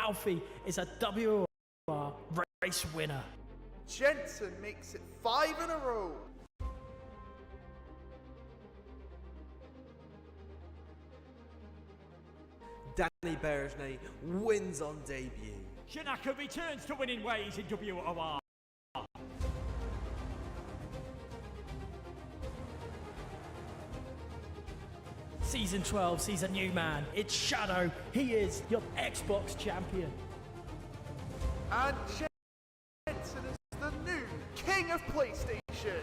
Alfie is a WOR race winner. Jensen makes it 5 in a row. Danny Bergenay wins on debut. Shinaka returns to winning ways in WOR. Season 12 sees a new man. It's Shadow. He is your Xbox champion. And Jensen is the new king of PlayStation.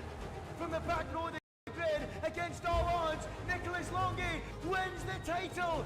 From the back row of the grid, against all odds, Nicholas Longy wins the title.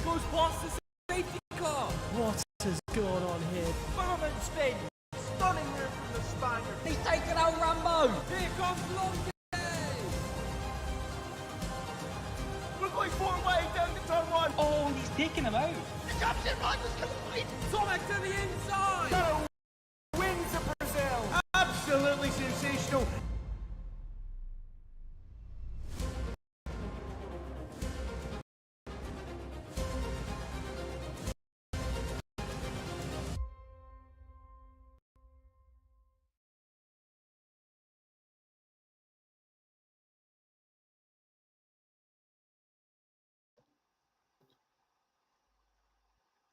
Goes past the safety car. What has gone on here? Bourbon spin. Stunning move from the Spaniard. He's taken out Rambo. Here comes Longy. We're going 4 away down to turn 1. Oh, he's taking him out. The captain riders collide. Tomek to the inside. Shadow wins the Brazil. Absolutely sensational.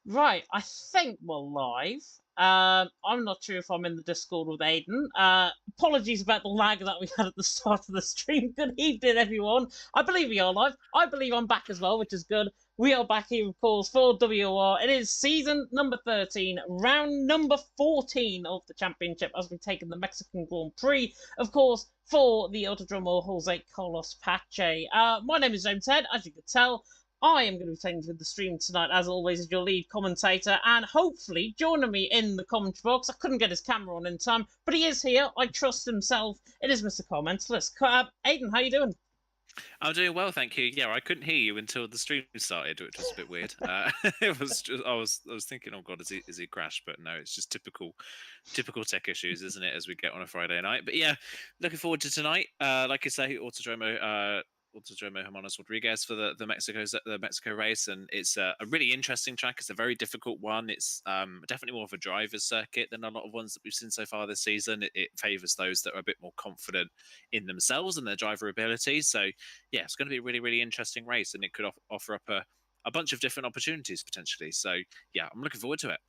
Right, I think we're live. I'm not sure if I'm in the Discord with Aiden. Apologies about the lag that we had at the start of the stream. Good evening, everyone. I believe we are live. I believe I'm back as well, which is good. We are back here, of course, for WOR. It is season number 13, round number 14 of the championship, as we've taken the Mexican Grand Prix, of course, for the Autodromo Jose Carlos Pache. My name is James Head, as you could tell. I am going to be taking to the stream tonight, as always, as your lead commentator, and hopefully joining me in the commentary box. I couldn't get his camera on in time, but he is here. I trust himself. It is Mr. Commentalist. Aiden, how you doing? I'm doing well, thank you. Yeah, I couldn't hear you until the stream started, which was a bit weird. It was just, I was thinking, oh god, is he crashed? But no, it's just typical tech issues, isn't it? As we get on a Friday night. But yeah, looking forward to tonight. Like I say, Autodromo Hermanos Rodriguez for the Mexico race, and it's a really interesting track. It's a very difficult one. It's definitely more of a driver's circuit than a lot of ones that we've seen so far this season. It favours those that are a bit more confident in themselves and their driver ability. So yeah, it's going to be a really, really interesting race, and it could offer up a bunch of different opportunities potentially. So yeah, I'm looking forward to it.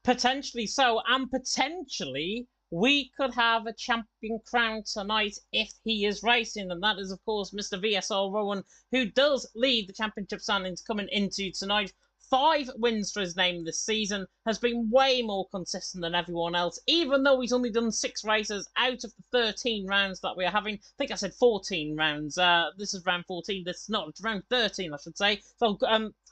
Potentially so, and potentially we could have a champion crown tonight if he is racing, and that is, of course, Mr. VSR Rowan, who does lead the championship standings coming into tonight. 5 wins for his name this season, has been way more consistent than everyone else, even though he's only done 6 races out of the 13 rounds that we are having. I think I said 14 rounds. This is round 14. This is not round 13, I should say. So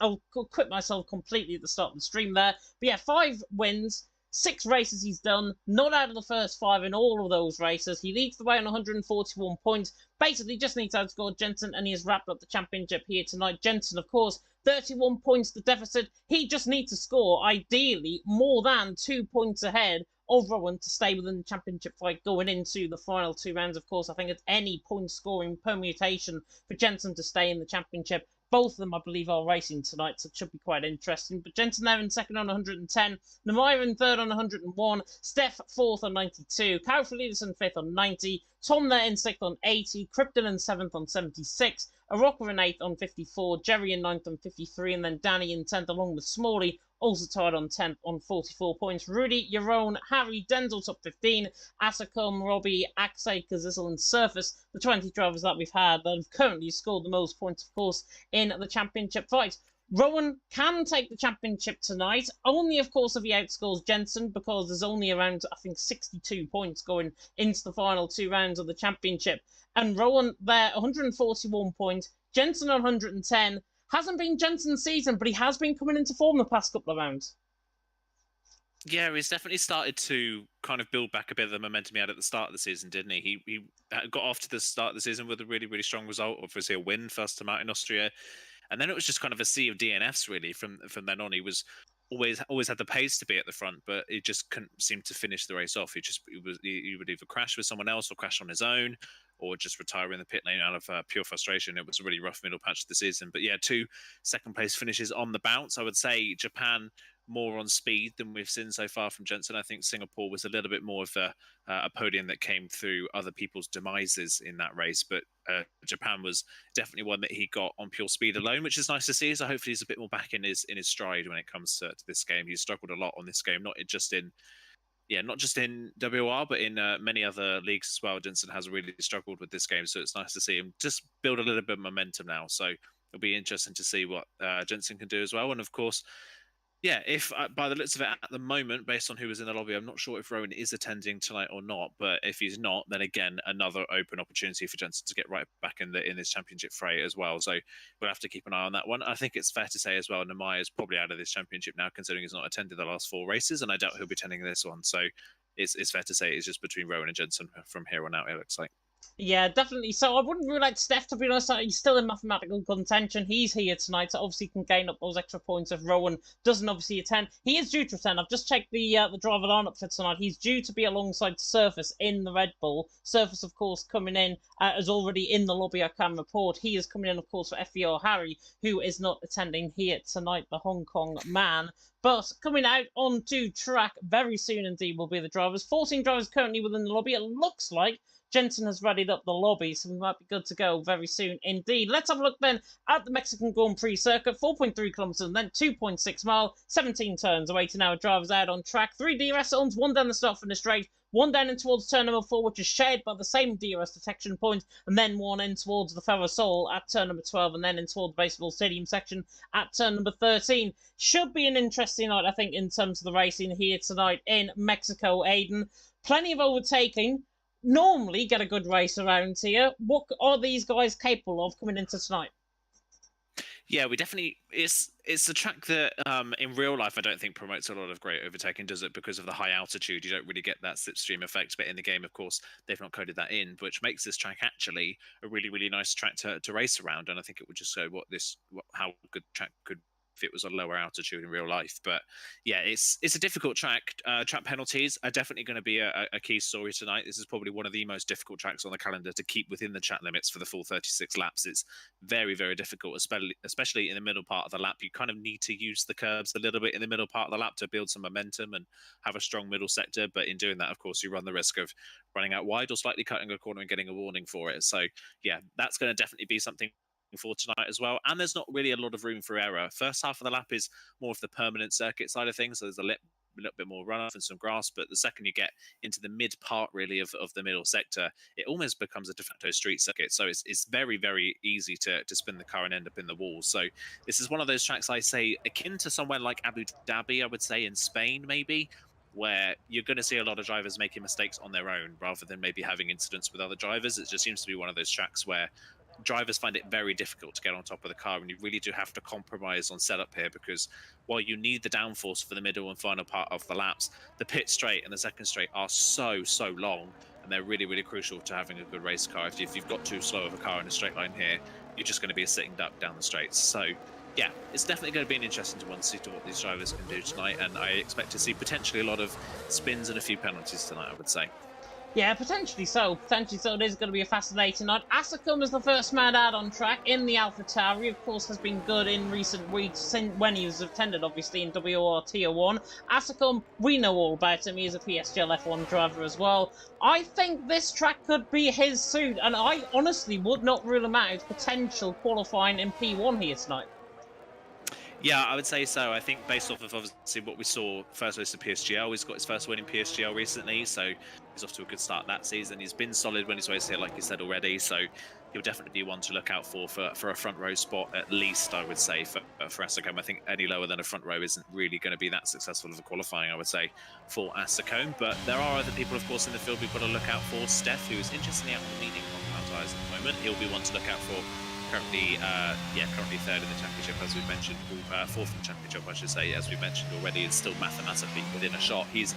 I'll quit myself completely at the start of the stream there. But yeah, 5 wins. 6 races he's done, not out of the first 5 in all of those races. He leads the way on 141 points. Basically, just needs to outscore Jensen, and he has wrapped up the championship here tonight. Jensen, of course, 31 points the deficit. He just needs to score, ideally, more than 2 points ahead of Rowan to stay within the championship fight going into the final 2 rounds. Of course, I think it's any point-scoring permutation for Jensen to stay in the championship. Both of them, I believe, are racing tonight, so it should be quite interesting. But Jensen there in second on 110, Namira in third on 101, Steph fourth on 92, Kyle Felides in fifth on 90, Tom there in sixth on 80, Krypton in seventh on 76, Arocca in eighth on 54, Jerry in ninth on 53, and then Danny in 10th along with Smalley, also tied on 10th on 44 points. Rudy, Yaron, Harry, Denzel top 15, Asacom, Robbie, Axay, Kazizel, and Surface, the 20 drivers that we've had that have currently scored the most points, of course, in the championship fight. Rowan can take the championship tonight, only, of course, if he outscores Jensen, because there's only around, I think, 62 points going into the final 2 rounds of the championship. And Rowan there, 141 points, Jensen on 110, Hasn't been Jensen's season, but he has been coming into form the past couple of rounds. Yeah, he's definitely started to kind of build back a bit of the momentum he had at the start of the season, didn't he? He got off to the start of the season with a really, really strong result, obviously a win first time out in Austria. And then it was just kind of a sea of DNFs, really, from then on. He was always had the pace to be at the front, but he just couldn't seem to finish the race off. He would either crash with someone else or crash on his own, or just retire in the pit lane out of pure frustration. It was a really rough middle patch of the season. But yeah, 2 second-place finishes on the bounce. I would say Japan more on speed than we've seen so far from Jensen. I think Singapore was a little bit more of a podium that came through other people's demises in that race, but Japan was definitely one that he got on pure speed alone, which is nice to see. So hopefully he's a bit more back in his stride when it comes to this game. He's struggled a lot on this game, not just in WOR, but in many other leagues as well. Jensen has really struggled with this game, so it's nice to see him just build a little bit of momentum now. So it'll be interesting to see what Jensen can do as well. And of course, yeah, if by the looks of it at the moment, based on who was in the lobby, I'm not sure if Rowan is attending tonight or not. But if he's not, then again, another open opportunity for Jensen to get right back in this championship fray as well. So we'll have to keep an eye on that one. I think it's fair to say as well, Nemai is probably out of this championship now, considering he's not attended the last 4 races, and I doubt he'll be attending this one. So it's fair to say it's just between Rowan and Jensen from here on out, it looks like. Yeah, definitely. So I wouldn't rule out Steph, to be honest. He's still in mathematical contention. He's here tonight, so obviously can gain up those extra points if Rowan doesn't obviously attend. He is due to attend. I've just checked the driver lineup for tonight. He's due to be alongside Surface in the Red Bull. Surface, of course, coming in is already in the lobby, I can report. He is coming in, of course, for FVR Harry, who is not attending here tonight, the Hong Kong man. But coming out onto track very soon indeed will be the drivers. 14 drivers currently within the lobby. It looks like Jensen has readied up the lobby, so we might be good to go very soon indeed. Let's have a look then at the Mexican Grand Prix circuit. 4.3 kilometres and then 2.6 mile, 17 turns away to now. Drivers out on track. 3 DRS zones, 1 down the start finish straight, 1 down in towards turn number 4, which is shared by the same DRS detection point, and then 1 in towards the Ferrosol at turn number 12, and then in toward the Baseball Stadium section at turn number 13. Should be an interesting night, I think, in terms of the racing here tonight in Mexico, Aiden. Plenty of overtaking. Normally get a good race around here. What are these guys capable of coming into tonight? Yeah, we definitely. It's a track that in real life I don't think promotes a lot of great overtaking, does it? Because of the high altitude, you don't really get that slipstream effect. But in the game, of course, they've not coded that in, which makes this track actually a really, really nice track to race around. And I think it would just show how good the track could if it was a lower altitude in real life. But yeah, it's a difficult track. Track penalties are definitely going to be a key story tonight. This is probably one of the most difficult tracks on the calendar to keep within the track limits for the full 36 laps. It's very, very difficult, especially in the middle part of the lap. You kind of need to use the curbs a little bit in the middle part of the lap to build some momentum and have a strong middle sector. But in doing that, of course, you run the risk of running out wide or slightly cutting a corner and getting a warning for it. So yeah, that's going to definitely be something for tonight as well. And there's not really a lot of room for error. First half of the lap is more of the permanent circuit side of things, so there's a little bit more runoff and some grass, but the second you get into the mid part really of the middle sector, it almost becomes a de facto street circuit. So it's very, very easy to spin the car and end up in the wall. So this is one of those tracks I say akin to somewhere like Abu Dhabi, I would say, in Spain maybe, where you're going to see a lot of drivers making mistakes on their own rather than maybe having incidents with other drivers. It just seems to be one of those tracks where drivers find it very difficult to get on top of the car, and you really do have to compromise on setup here, because while you need the downforce for the middle and final part of the laps, the pit straight and the second straight are so long, and they're really, really crucial to having a good race car. If you've got too slow of a car in a straight line here, you're just going to be a sitting duck down the straights. So yeah, it's definitely going to be an interesting one to see what these drivers can do tonight, and I expect to see potentially a lot of spins and a few penalties tonight, I would say. Yeah, potentially so. Potentially so. It is going to be a fascinating night. Asacum is the first man out on track in the AlphaTauri. Of course, has been good in recent weeks since when he was attended, obviously, in WOR Tier 1. Asacum, we know all about him. He is a PSGL F1 driver as well. I think this track could be his suit, and I honestly would not rule him out potential qualifying in P1 here tonight. Yeah, I would say so. I think based off of obviously what we saw first race of PSGL, he's got his first win in PSGL recently, so he's off to a good start that season. He's been solid when he's raced here, like you said already, so he'll definitely be one to look out for a front row spot at least, I would say, for Asacom. I think any lower than a front row isn't really going to be that successful of a qualifying, I would say, for Asacom. But there are other people, of course, in the field we've got to look out for. Steph, who is interestingly out in the medium on tyres at the moment, he'll be one to look out for currently third in the championship, as we mentioned, fourth in the championship, I should say, as we mentioned already, is still mathematically within a shot. He's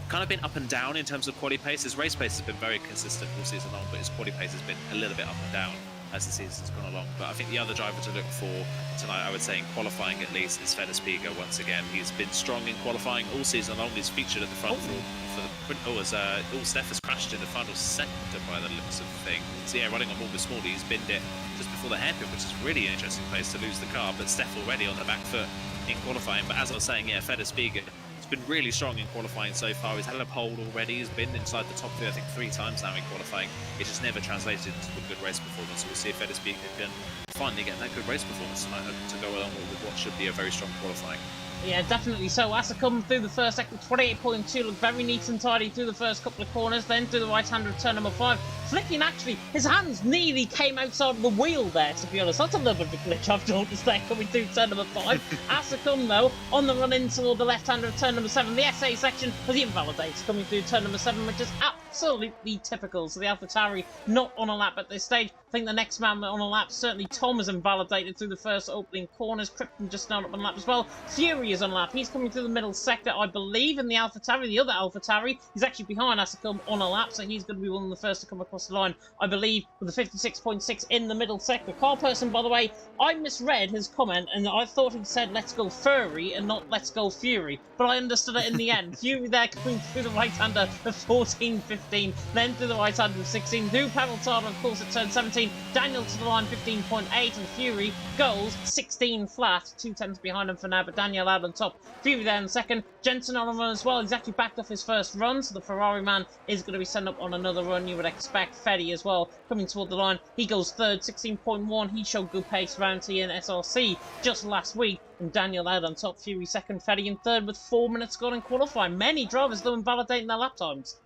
kind of been up and down in terms of quali pace. His race pace has been very consistent all season long, but his quali pace has been a little bit up and down as the season's gone along. But I think the other driver to look for tonight, I would say in qualifying at least, is Federspiga once again. He's been strong in qualifying all season long. He's featured at the front for the sprint. Steph has crashed in the final sector by the looks of things. So yeah, running on Morgan Smalley, he's binned it just before the hairpin, which is really an interesting place to lose the car. But Steph already on the back foot in qualifying. But as I was saying, yeah, Federspiga has been really strong in qualifying so far. He's had a pole already. He's been inside the top three, I think, 3 times now in qualifying. It just never translated into a good race performance. So we'll see if Federspiga can finally get that good race performance tonight to go along with what should be a very strong qualifying. Yeah, definitely. So Asa come through the first sector, 28.2, looked very neat and tidy through the first couple of corners, then through the right-hander of turn number 5. Flicking, actually, his hands nearly came outside of the wheel there, to be honest. That's a little bit of a glitch I've noticed there coming through turn number 5. Asa come, though, on the run in toward the left-hander of turn number 7. The SA section was invalidated coming through turn number 7, which is absolutely typical. So the AlphaTauri not on a lap at this stage. I think the next man on a lap, certainly Tom, is invalidated through the first opening corners. Krypton just not up on a lap as well. Fury is on a lap. He's coming through the middle sector, I believe, in the AlphaTauri. The other AlphaTauri, he's actually behind Asacum on a lap, so he's going to be one of the first to come across the line, I believe, with a 56.6 in the middle sector. Car person, by the way, I misread his comment, and I thought he said let's go Furry and not let's go Fury, but I understood it in the end. Fury there coming through the right-hander of 14.15, then through the right-hander of 16, through Paveltada, of course, at turn 17, Daniel to the line 15.8, and Fury goes 16 flat, 2 tenths behind him for now, but Daniel out on top. Fury there in second, Jensen on a run as well. He's actually backed off his first run, so the Ferrari man is going to be sent up on another run. You would expect Fetty as well coming toward the line. He goes third, 16.1. He showed good pace around here in SRC just last week. And Daniel out on top, Fury second, Fetty in third with 4 minutes gone in qualifying. Many drivers though invalidating their lap times.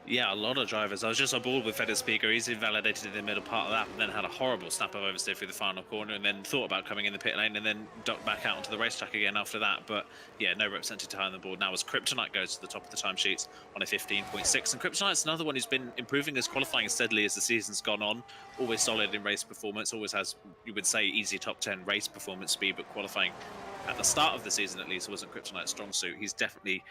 Yeah, a lot of drivers. I was just on board with Federspiga. He's invalidated in the middle part of that and then had a horrible snap of oversteer through the final corner and then thought about coming in the pit lane and then ducked back out onto the racetrack again after that. But yeah, no representative tie on the board now as Kryptonite goes to the top of the timesheets on a 15.6. And Kryptonite's another one who's been improving his qualifying steadily as the season's gone on. Always solid in race performance, always has, you would say, easy top 10 race performance speed, but qualifying at the start of the season at least wasn't Kryptonite's strong suit. He's definitely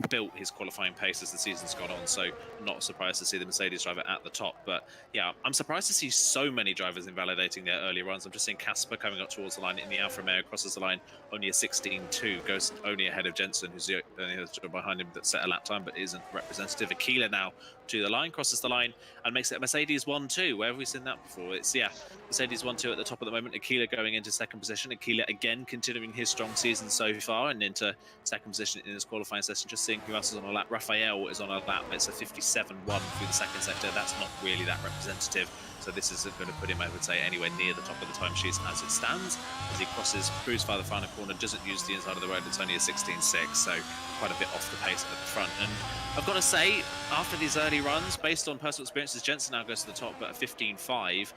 built his qualifying pace as the season's gone on, so not surprised to see the Mercedes driver at the top. But yeah, I'm surprised to see so many drivers invalidating their early runs. I'm just seeing Casper coming up towards the line in the Alfa Romeo, crosses the line only a 16.2, goes only ahead of Jensen, who's the only other driver behind him that set a lap time but isn't representative. Aquila now to the line, crosses the line and makes it a Mercedes 1-2. Where have we seen that before? It's, yeah, Mercedes 1-2 at the top at the moment. Aquila going into second position. Aquila again continuing his strong season so far and into second position in his qualifying session. Just seeing who else is on a lap. Raphael is on a lap. It's a 57.1 through the second sector. That's not really that representative. So this isn't going to put him, I would say, anywhere near the top of the timesheets as it stands. As he crosses, cruise by the final corner, doesn't use the inside of the road. It's only a 16.6, so quite a bit off the pace at the front. And I've got to say, after these early runs, based on personal experiences, Jensen now goes to the top at a 15.5.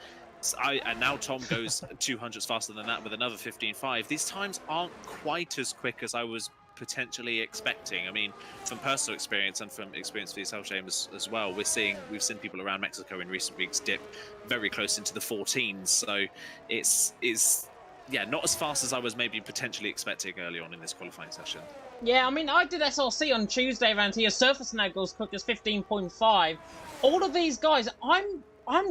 And now Tom goes 200s faster than that with another 15.5. These times aren't quite as quick as I was potentially expecting. I mean, from personal experience and from experience for yourself, James, as well, we've seen people around Mexico in recent weeks dip very close into the 14s. So it's yeah, not as fast as I was maybe potentially expecting early on in this qualifying session. Yeah, I mean, I did SRC on Tuesday around here. Surface now goes quick as 15.5. All of these guys, I'm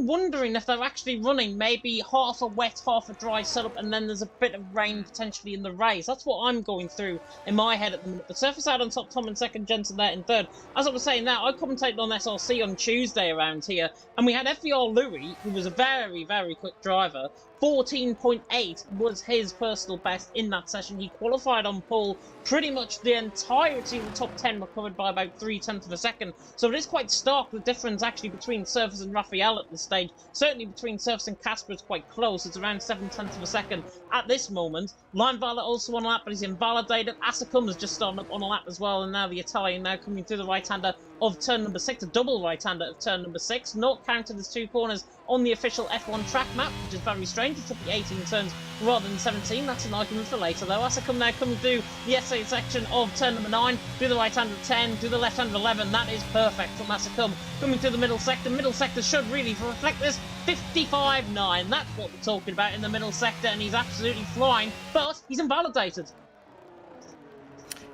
wondering if they're actually running maybe half a wet, half a dry setup, and then there's a bit of rain potentially in the race. That's what I'm going through in my head at the minute. But Surface out on top, Tom in second, Jensen there in third. As I was saying now, I commentated on SRC on Tuesday around here, and we had FVR Louis, who was a very, very quick driver. 14.8 was his personal best in that session. He qualified on pole. Pretty much the entirety of the top 10 were covered by about 0.3 of a second. So it is quite stark, the difference actually between Surface and Raphael at this stage. Certainly between Surface and Casper is quite close. It's around 0.7 of a second at this moment. Linevala also on a lap, but he's invalidated. Asacum has just started up on a lap as well, and now the Italian now coming through the right-hander of turn number 6, a double right-hander of turn number 6, not counted as 2 corners on the official F1 track map, which is very strange. It should be 18 turns rather than 17. That's an argument for later, though. Asicum now coming through the SA section of turn number 9, do the right-hander 10, do the left-hander 11. That is perfect from Asicum. Coming through the middle sector. Middle sector should really reflect this. 55.9. That's what we're talking about in the middle sector, and he's absolutely flying, but he's invalidated.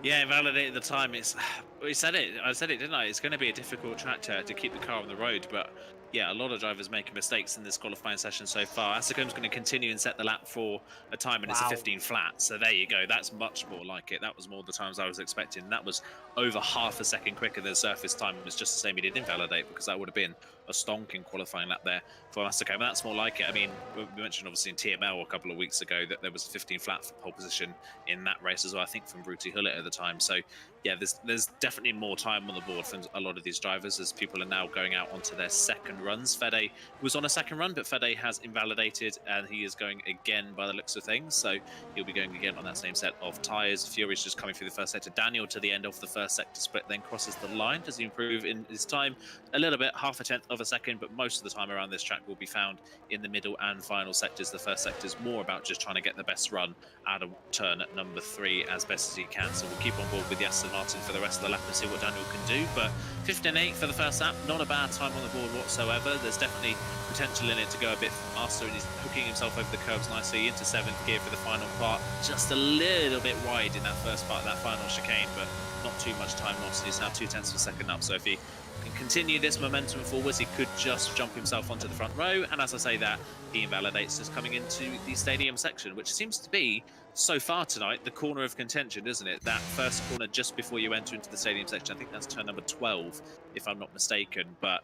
Yeah, invalidated the time. I said it, didn't I? It's going to be a difficult track to keep the car on the road, but yeah, a lot of drivers making mistakes in this qualifying session so far. Asicum's going to continue and set the lap for a time, and it's a 15 flat. So there you go. That's much more like it. That was more the times I was expecting. That was over half a second quicker than surface time. It was just the same. He did invalidate because that would have been a stonking qualifying lap there for Asicum. That's more like it. I mean, we mentioned obviously in TML a couple of weeks ago that there was a 15 flat for pole position in that race as well. I think from Bruty Hullet at the time. So yeah, there's definitely more time on the board for a lot of these drivers as people are now going out onto their second runs. Fede was on a second run, but Fede has invalidated and he is going again by the looks of things. So he'll be going again on that same set of tyres. Fury's just coming through the first sector. Daniel to the end of the first sector split, then crosses the line. Does he improve in his time? A little bit, half a tenth of a second, but most of the time around this track will be found in the middle and final sectors. The first sector is more about just trying to get the best run out of turn at number 3 as best as he can. So we'll keep on board with the Aston Martin for the rest of the lap and see what Daniel can do. But 15.8 for the first lap, not a bad time on the board whatsoever. There's definitely potential in it to go a bit faster, and he's hooking himself over the curves nicely into 7th gear for the final part. Just a little bit wide in that first part, that final chicane, but not too much time lost. He's now 0.2 of a second up, so if he can continue this momentum forwards, he could just jump himself onto the front row. And as I say that, he invalidates just coming into the stadium section, which seems to be so far tonight the corner of contention, isn't it? That first corner just before you enter into the stadium section. I think that's turn number 12 if I'm not mistaken. But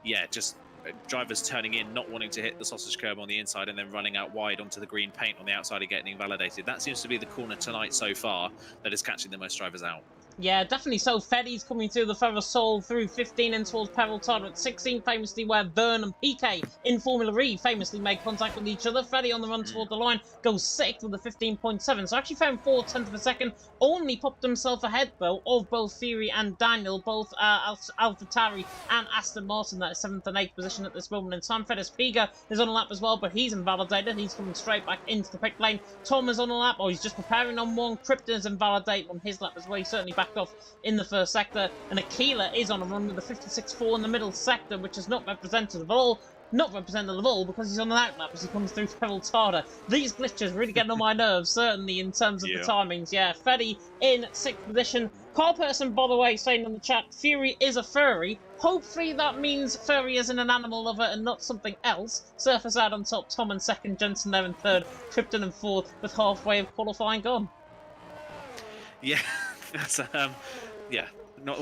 yeah, just drivers turning in, not wanting to hit the sausage curb on the inside and then running out wide onto the green paint on the outside and getting invalidated. That seems to be the corner tonight so far that is catching the most drivers out. Yeah, definitely so. Fede's coming through the Ferrosol through 15 in towards Peraltada at 16, famously where Vern and Piquet in Formula E famously made contact with each other. Fede on the run toward the line goes 6th with a 15.7, so actually found 4/10 of a second. Only popped himself ahead, though, of both Fury and Daniel, both AlphaTauri and Aston Martin. That is 7th and 8th position at this moment in time. Fedes Piga is on a lap as well, but he's invalidated. He's coming straight back into the pit lane. Tom is on a lap, or he's just preparing on one. Krypton is invalidated on his lap as well. He certainly backed off in the first sector, and Aquila is on a run with a 56.4 in the middle sector, which is not representative of all. Not representative of all because he's on an outlap as he comes through Peraltada. These glitches really getting on my nerves, certainly in terms of the timings. Yeah, Fede in 6th position. Carl Person, by the way, saying in the chat, Fury is a furry. Hopefully that means furry isn't an animal lover and not something else. Surface out on top, Tom in 2nd, Jensen there in 3rd, Krypton in 4th, with halfway of qualifying gone. Yeah, that's yeah. Not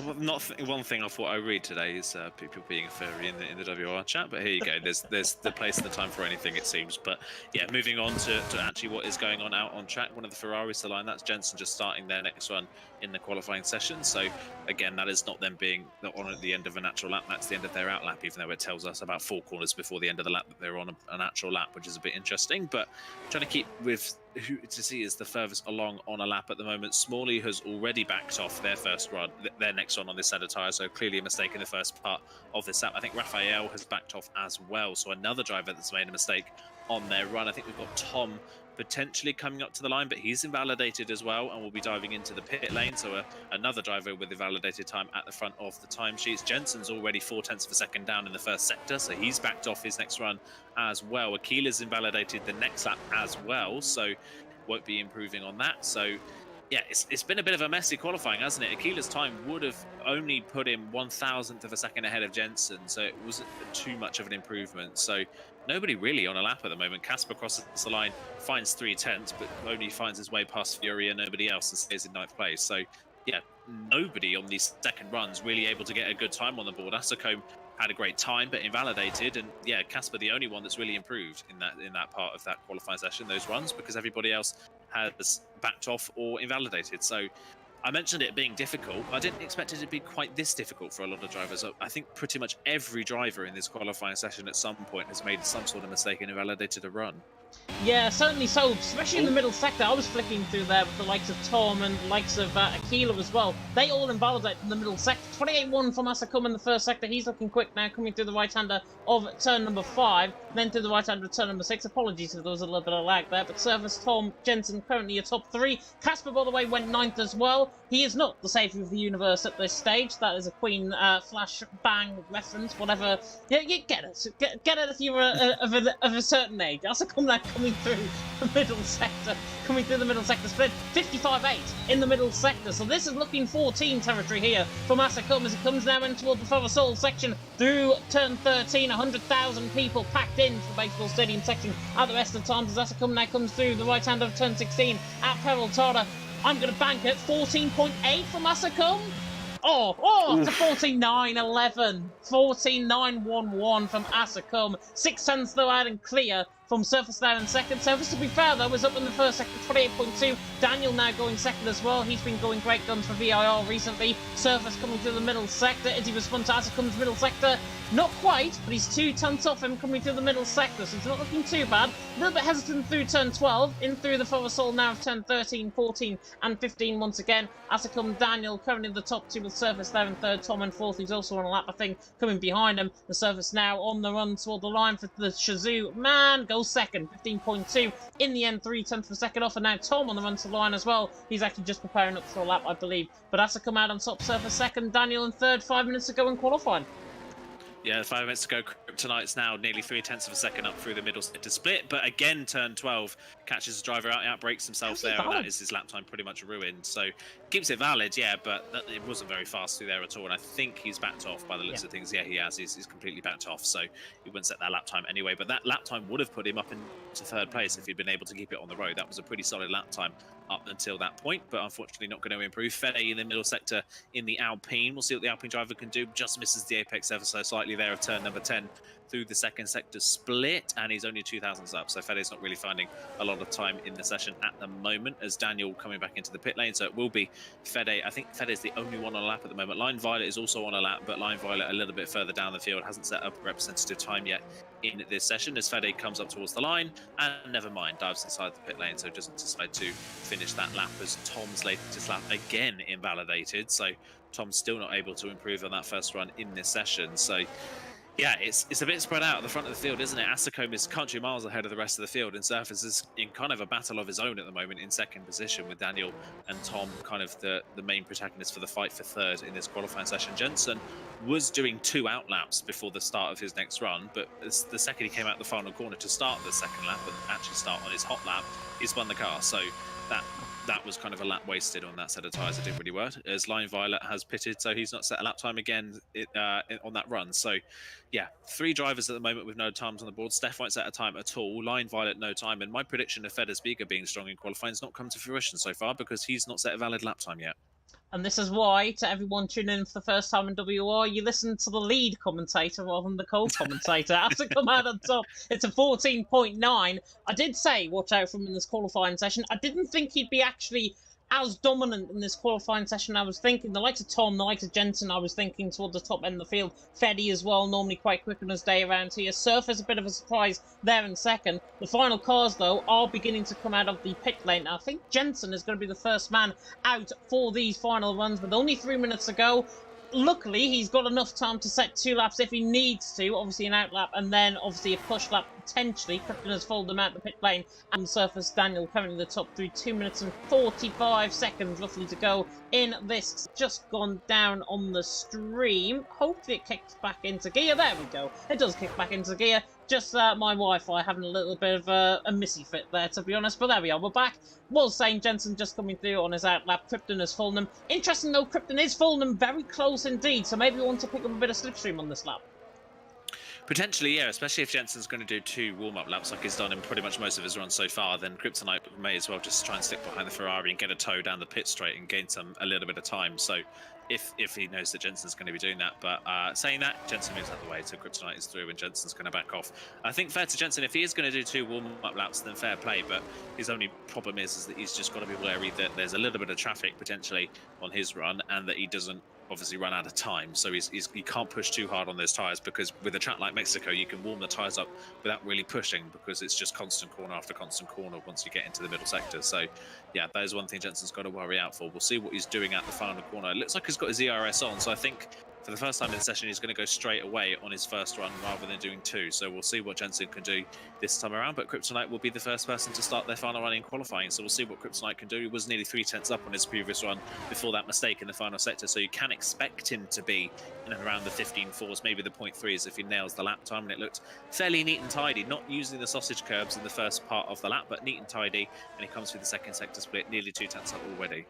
one thing I thought I read today is people being a furry in the WOR chat, but here you go. There's the place and the time for anything, it seems. But yeah, moving on to actually what is going on out on track. One of the Ferraris to line, that's Jensen just starting their next run in the qualifying session. So again, that is not them being on at the end of a natural lap. That's the end of their out lap, even though it tells us about 4 corners before the end of the lap that they're on a natural lap, which is a bit interesting. But trying to keep with who to see is the furthest along on a lap at the moment. Smalley has already backed off their first run, their next run on this set of tyres, so clearly a mistake in the first part of this lap. I think Raphael has backed off as well, so another driver that's made a mistake on their run. I think we've got Tom potentially coming up to the line, but he's invalidated as well and will be diving into the pit lane. So another driver with invalidated time at the front of the timesheets. Jensen's already 0.4 of a second down in the first sector, so he's backed off his next run as well. Aquila's invalidated the next lap as well, so won't be improving on that. So yeah, it's been a bit of a messy qualifying, hasn't it? Aquila's time would have only put him 1,000th of a second ahead of Jensen, so it wasn't too much of an improvement. So nobody really on a lap at the moment. Casper crosses the line, finds 3/10, but only finds his way past Fury and nobody else and stays in 9th place. So yeah, nobody on these second runs really able to get a good time on the board. Asicom had a great time, but invalidated, and yeah, Casper the only one that's really improved in that part of that qualifying session, those runs, because everybody else has backed off or invalidated. So I mentioned it being difficult. I didn't expect it to be quite this difficult for a lot of drivers. I think pretty much every driver in this qualifying session at some point has made some sort of mistake and invalidated a run. Yeah, certainly so, especially in the middle sector. I was flicking through there with the likes of Tom and the likes of Aquila as well. They all invalidate in the middle sector. 28-1 from Asacum in the first sector. He's looking quick now, coming through the right-hander of turn number 5, then through the right-hander of turn number 6. Apologies if there was a little bit of lag there, but Service, Tom, Jensen currently a top 3. Casper, by the way, went 9th as well. He is not the savior of the universe at this stage. That is a Queen flash bang reference, whatever. Yeah, you get it. Get it if you're of a certain age. Asacum now coming through the middle sector, split 55-8 in the middle sector. So this is looking 14 territory here from Asacum as it comes now in toward the Further Soul section through turn 13. 100,000 people packed in to the baseball stadium section at the rest of the times as Asacum now comes through the right hand of turn 16 at Peril Tara. I'm going to bank it 14.8 from Asacum. It's a 49-11. 49-1-1 from Asacum. 6 tenths though out and clear from Surface there in second. Surface, to be fair though, was up in the first sector, 28.2. Daniel now going second as well. He's been going great guns for VIR recently. Surface coming through the middle sector. Is he respond to Asacum's middle sector? Not quite, but he's 2 tenths off him coming through the middle sector, so it's not looking too bad. A little bit hesitant through turn 12, in through the Further Soul now of turn 13, 14 and 15 once again. Asacum, Daniel currently in the top 2 with Surface there in third, Tom in fourth. He's also on a lap, I think, coming behind him. The Surface now on the run toward the line for the Shazoo. Man goes second, 15.2 in the end, 3 tenths per second off, and now Tom on the run to the line as well. He's actually just preparing up for a lap, I believe. But Asacum out on top, Surface second, Daniel in third, 5 minutes to go in qualifying. Yeah, 5 minutes to go. Kryptonite's now nearly 3/10 of a second up through the middle to split, but again, turn 12 catches the driver out, outbrakes himself there, and that is his lap time pretty much ruined. So keeps it valid, yeah, but it wasn't very fast through there at all. And I think he's backed off by the looks of things. Yeah, he has. He's completely backed off, so he wouldn't set that lap time anyway. But that lap time would have put him up into third place if he'd been able to keep it on the road. That was a pretty solid lap time up until that point, but unfortunately not going to improve. Fede in the middle sector in the Alpine. We'll see what the Alpine driver can do. Just misses the apex ever so slightly there of turn number 10 through the second sector split, and he's only 2,000s up, so Fede's not really finding a lot of time in the session at the moment as Daniel coming back into the pit lane, so it will be Fede. I think Fede's the only one on a lap at the moment. Line Violet is also on a lap, but Line Violet a little bit further down the field, hasn't set up a representative time yet in this session as Fede comes up towards the line, and never mind, dives inside the pit lane, so doesn't decide to finish that lap as Tom's latest lap again invalidated, so Tom's still not able to improve on that first run in this session. So yeah, it's a bit spread out at the front of the field, isn't it? Asacum is country miles ahead of the rest of the field, and Surface is in kind of a battle of his own at the moment in second position, with Daniel and Tom kind of the main protagonists for the fight for third in this qualifying session. Jensen was doing 2 out laps before the start of his next run, but the second he came out the final corner to start the second lap and actually start on his hot lap, he spun the car. So that was kind of a lap wasted on that set of tyres. It didn't really work, as Line Violet has pitted, so he's not set a lap time again on that run. So yeah, 3 drivers at the moment with no times on the board. Steph won't set a time at all. Line Violet, no time. And my prediction of Fede Spiga being strong in qualifying has not come to fruition so far because he's not set a valid lap time yet. And this is why, to everyone tuning in for the first time in WOR, you listen to the lead commentator rather than the co-commentator. As it come out on top, it's a 14.9. I did say watch out for him in this qualifying session. I didn't think he'd be actually as dominant in this qualifying session. I was thinking the likes of Tom, the likes of Jensen, I was thinking towards the top end of the field. Fede as well, normally quite quick on his day around here. Surface a bit of a surprise there in second. The final cars, though, are beginning to come out of the pit lane. I think Jensen is going to be the first man out for these final runs, with only 3 minutes to go. Luckily, he's got enough time to set 2 laps if he needs to. Obviously, an out lap and then obviously a push lap potentially. Krypton has followed them out the pit lane. And Surface Daniel currently the top 3, 2 minutes and 45 seconds roughly to go in this. Just gone down on the stream. Hopefully it kicks back into gear. There we go. It does kick back into gear. Just my Wi-Fi having a little bit of a missy fit there, to be honest. But there we are. We're back. Was saying Jensen just coming through on his out lap. Krypton has fallen him. Interesting though, Krypton is falling him very close indeed. So maybe we want to pick up a bit of slipstream on this lap. Potentially, yeah, especially if Jensen's going to do 2 warm-up laps like he's done in pretty much most of his runs so far, then Kryptonite may as well just try and stick behind the Ferrari and get a tow down the pit straight and gain a little bit of time. So if he knows that Jensen's going to be doing that. But saying that, Jensen moves out of the way, so Kryptonite is through and Jensen's going to back off. I think fair to Jensen, if he is going to do 2 warm-up laps, then fair play, but his only problem is that he's just got to be wary that there's a little bit of traffic potentially on his run and that he doesn't obviously run out of time. So he can't push too hard on those tyres, because with a track like Mexico, you can warm the tyres up without really pushing, because it's just constant corner after constant corner once you get into the middle sector. So yeah, that is one thing Jensen's got to worry out for. We'll see what he's doing at the final corner. It looks like he's got his ERS on, so I think for the first time in the session, he's going to go straight away on his first run rather than doing two. So we'll see what Jensen can do this time around. But Kryptonite will be the first person to start their final run in qualifying. So we'll see what Kryptonite can do. He was nearly 3/10 up on his previous run before that mistake in the final sector. So you can expect him to be in and around the 15.4s, maybe the 0.3s if he nails the lap time. And it looked fairly neat and tidy, not using the sausage curbs in the first part of the lap, but neat and tidy. And he comes through the second sector split, nearly 2/10 up already.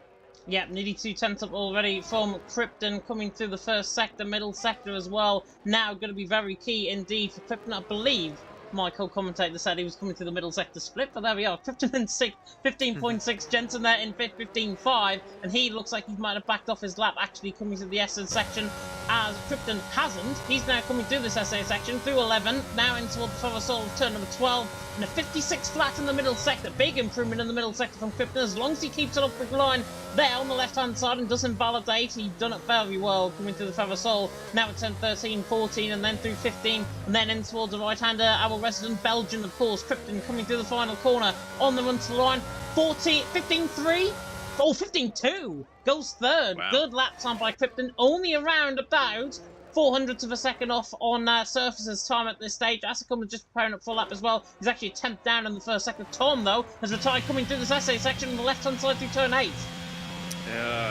Yeah, nearly 2/10 up already from Krypton, coming through the first sector, middle sector as well. Now going to be very key indeed for Krypton, I believe. My co-commentator said he was coming through the middle sector split, but there we are. Krypton in 15.6, Jensen there in 15.5, and he looks like he might have backed off his lap, actually coming to the SA section, as Krypton hasn't. He's now coming through this SA section, through 11, now into the Farasol of turn number 12, and a 56 flat in the middle sector. Big improvement in the middle sector from Krypton, as long as he keeps it up the line there on the left-hand side and doesn't validate. He's done it very well, coming through the Farasol, now at 10, 13, 14, and then through 15, and then in towards the right-hander, our resident Belgian, of course, Krypton coming through the final corner, on the run to the line, 15.3? Oh, 15.2! Goes third. Wow. Good lap time by Krypton, only around about 400ths of a second off on Surface's time at this stage. Asicum is just preparing up full lap as well. He's actually a 10th down in the first sector. Tom, though, has retired coming through this SA section on the left-hand side through turn 8.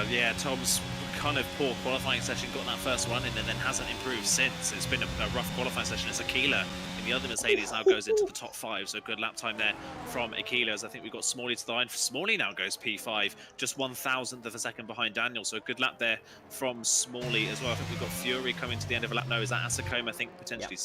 Yeah, Tom's kind of poor qualifying session, got that first one in and then hasn't improved since. It's been a rough qualifying session. As Aquila in the other Mercedes now goes into the top 5, so good lap time there from Aquila, as I think we've got Smalley to the line. Smalley now goes P5, just 1,000th of a second behind Daniel, so a good lap there from Smalley as well. I think we've got Fury coming to the end of a lap. No, is that Asicome? I think potentially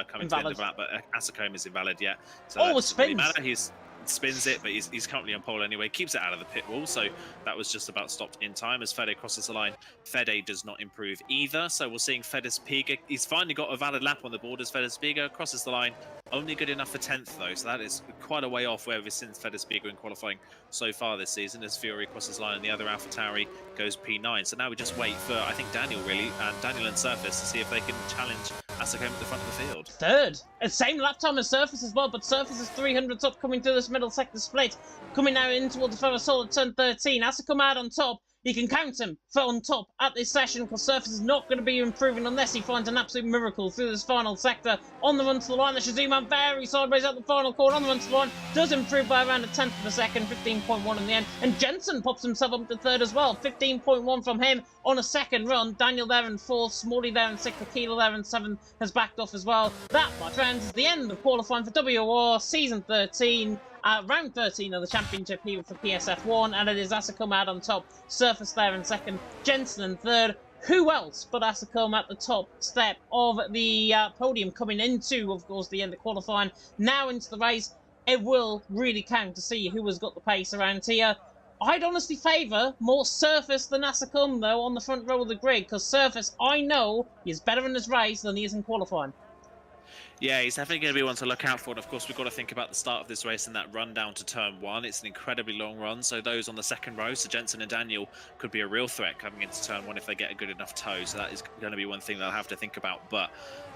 coming to the end of a lap, but Asicome is invalid, yeah. So Oh, it doesn't really spins. matter. He's spins it, but he's currently on pole anyway, keeps it out of the pit wall, so that was just about stopped in time. As Fede crosses the line, Fede does not improve either, so we're seeing Fede's Piga. He's finally got a valid lap on the board as Fede's Piga crosses the line, only good enough for 10th though, so that is quite a way off where we've seen Fede's Piga in qualifying so far this season. As Fury crosses the line and the other AlphaTauri goes P9, so now we just wait for, I think, Daniel really, and Daniel and Surface to see if they can challenge Asicome at the front of the field. Third. Same lap time as Surface as well, but Surface is 300ths up coming through this middle sector split. Coming now in towards the Ferrosol at turn 13. Has to come out on top. You can count him for on top at this session, because Surface is not going to be improving unless he finds an absolute miracle through this final sector. On the run to the line, the Shazuma very sideways at the final corner. On the run to the line, does improve by around a 10th of a second, 15.1 in the end. And Jensen pops himself up to third as well, 15.1 from him on a second run. Daniel there in fourth, Smalley there in sixth, Aquila there in seventh has backed off as well. That, my friends, is the end of qualifying for WOR Season 13. Round 13 of the championship here for PSF1, and it is Asicum out on top, Surface there in second, Jensen in third. Who else but Asicum at the top step of the podium, coming into, of course, the end of qualifying, now into the race. It will really count to see who has got the pace around here. I'd honestly favour more Surface than Asicum, though, on the front row of the grid, because Surface, I know, is better in this race than he is in qualifying. Yeah, he's definitely going to be one to look out for. And of course, we've got to think about the start of this race and that run down to turn 1. It's an incredibly long run, so those on the second row, so Jensen and Daniel, could be a real threat coming into turn 1 if they get a good enough toe. So that is going to be one thing that I'll have to think about. But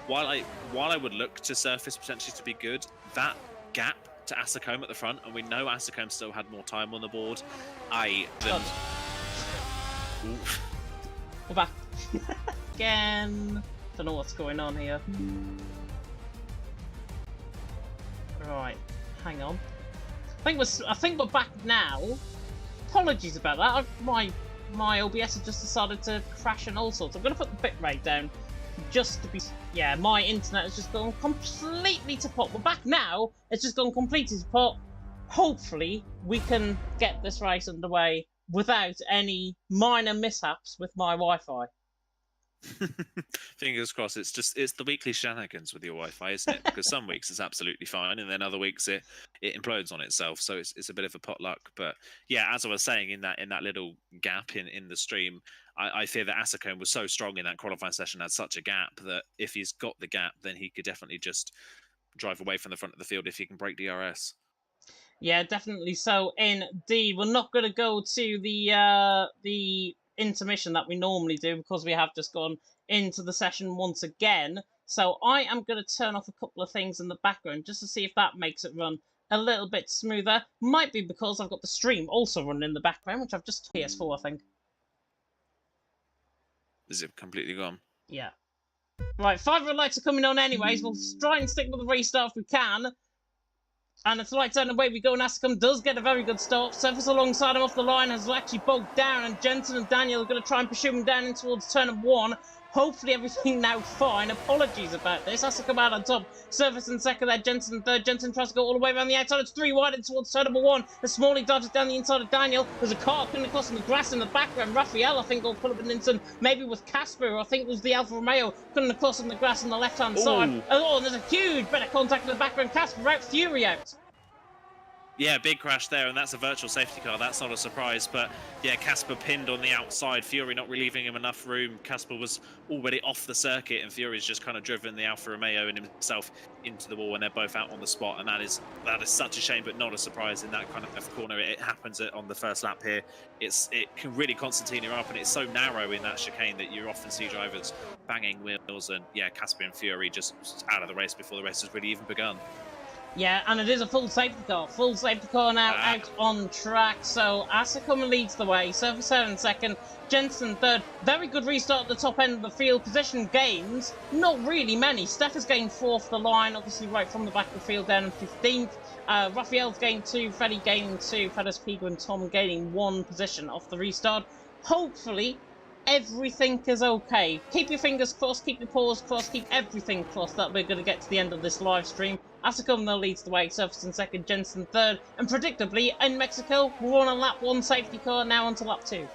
while I would look to Surface potentially to be good, that gap to Asicome at the front, and we know Asicome still had more time on the board. We're back. Again. Don't know what's going on here. Right, hang on. I think we're back now. Apologies about that. My OBS has just decided to crash and all sorts. I'm going to put the bit rate down just to be. Yeah, my internet has just gone completely to pot. We're back now. It's just gone completely to pot. Hopefully, we can get this race underway without any minor mishaps with my Wi-Fi. Fingers crossed. It's the weekly shenanigans with your Wi-Fi, isn't it? Because some weeks it's absolutely fine, and then other weeks it implodes on itself. So it's a bit of a potluck. But yeah, as I was saying, in that little gap in the stream, I fear that Asicome was so strong in that qualifying session, had such a gap, that if he's got the gap, then he could definitely just drive away from the front of the field if he can break DRS. Yeah, definitely so. Indeed, we're not going to go to the intermission that we normally do because we have just gone into the session once again. So I am going to turn off a couple of things in the background just to see if that makes it run a little bit smoother. Might be because I've got the stream also running in the background, which I've just PS4, I think. Is it completely gone? Yeah. Right, 5 red lights are coming on anyways. We'll try and stick with the restart if we can. And it's lights out and away we go. Nasicum does get a very good start. Surface alongside him off the line has actually bogged down. And Jensen and Daniel are going to try and pursue him down in towards turn of 1. Hopefully everything now fine. Apologies about this. Has to come out on top. Surface in second there. Jensen in third. Jensen tries to go all the way around the outside. It's 3 wide in towards turn number 1. The Smalley dodges down the inside of Daniel. There's a car coming across in the grass in the background. Raphael, I think, will pull up an instant. Maybe with Casper, I think was the Alfa Romeo coming across in the grass on the left-hand side. Oh, and there's a huge bit of contact in the background. Casper out, Fury out. Yeah, big crash there, and that's a virtual safety car. That's not a surprise, but yeah, Casper pinned on the outside. Fury not really leaving him enough room. Casper was already off the circuit, and Fury's just kind of driven the Alfa Romeo and himself into the wall, and they're both out on the spot. And that is such a shame, but not a surprise in that kind of corner. It happens on the first lap here. It can really concertina you up, and it's so narrow in that chicane that you often see drivers banging wheels. And yeah, Casper and Fury just out of the race before the race has really even begun. Yeah, and it is a full safety car. Full safety car now out on track. So Asakuma leads the way. Surface out in second. Jensen third. Very good restart at the top end of the field. Position gains. Not really many. Steph has gained 4th the line. Obviously right from the back of the field down in 15th. Raphael's gained 2. Freddie gaining 2. Fedas Pigo and Tom gaining 1 position off the restart. Hopefully everything is okay. Keep your fingers crossed, keep your paws crossed, keep everything crossed that we're going to get to the end of this live stream. Asakuma leads the way, Surface in second, Jensen third, and predictably, in Mexico, we're on a lap 1 safety car, now onto lap 2.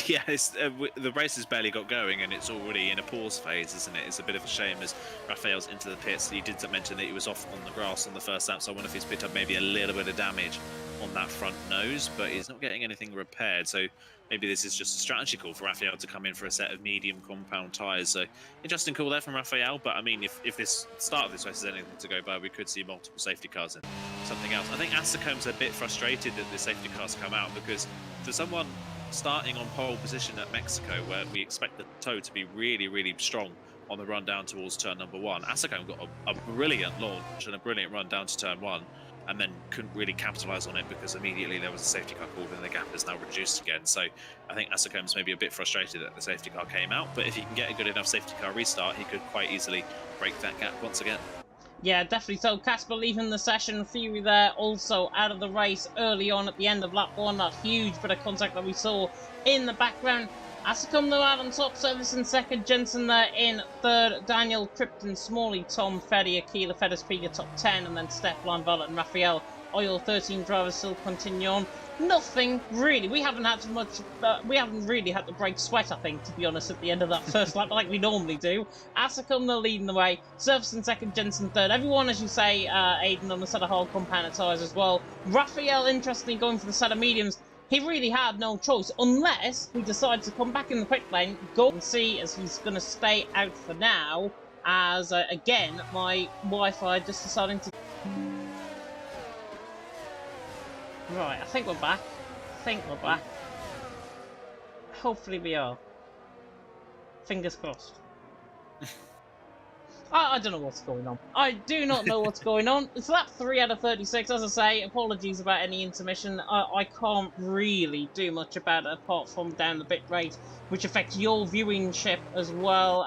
Yeah, the race has barely got going, and it's already in a pause phase, isn't it? It's a bit of a shame as Raphael's into the pits. He did mention that he was off on the grass on the first lap, so I wonder if he's picked up maybe a little bit of damage on that front nose, but he's not getting anything repaired, so maybe this is just a strategy call for Raphael to come in for a set of medium compound tyres. So interesting call there from Raphael, but I mean, if this start of this race is anything to go by, we could see multiple safety cars and something else. I think Asacome's a bit frustrated that the safety cars come out, because for someone starting on pole position at Mexico, where we expect the tow to be really, really strong on the run down towards turn number 1, Asakome got a brilliant launch and a brilliant run down to turn 1, and then couldn't really capitalise on it because immediately there was a safety car called and the gap is now reduced again. So I think Asacome's maybe a bit frustrated that the safety car came out, but if he can get a good enough safety car restart, he could quite easily break that gap once again. Yeah, definitely so. Casper leaving the session. Fury there also out of the race early on at the end of lap 1. That huge bit of contact that we saw in the background. Asakome though out on top, Surface in second, Jensen there in third, Daniel, Krypton, Smalley, Tom, Freddy, Akila, Fedas Piga top 10, and then Steph, Violet and Raphael. Oil 13 drivers still continue on. Nothing really. We haven't had much. We haven't really had to break sweat, I think, to be honest, at the end of that first lap, like we normally do. Asakome they're leading the way. Surface in second, Jensen third. Everyone, as you say, Aiden on the set of hard compound tyres as well. Raphael, interestingly, going for the set of mediums. He really had no choice, unless he decides to come back in the pit lane, go and see, as he's going to stay out for now, as, again, my Wi-Fi just deciding to... Right, I think we're back. Hopefully we are. Fingers crossed. I don't know what's going on. I do not know what's going on. It's lap 3 out of 36. As I say, apologies about any intermission. I can't really do much about it apart from down the bit rate, which affects your viewingship as well.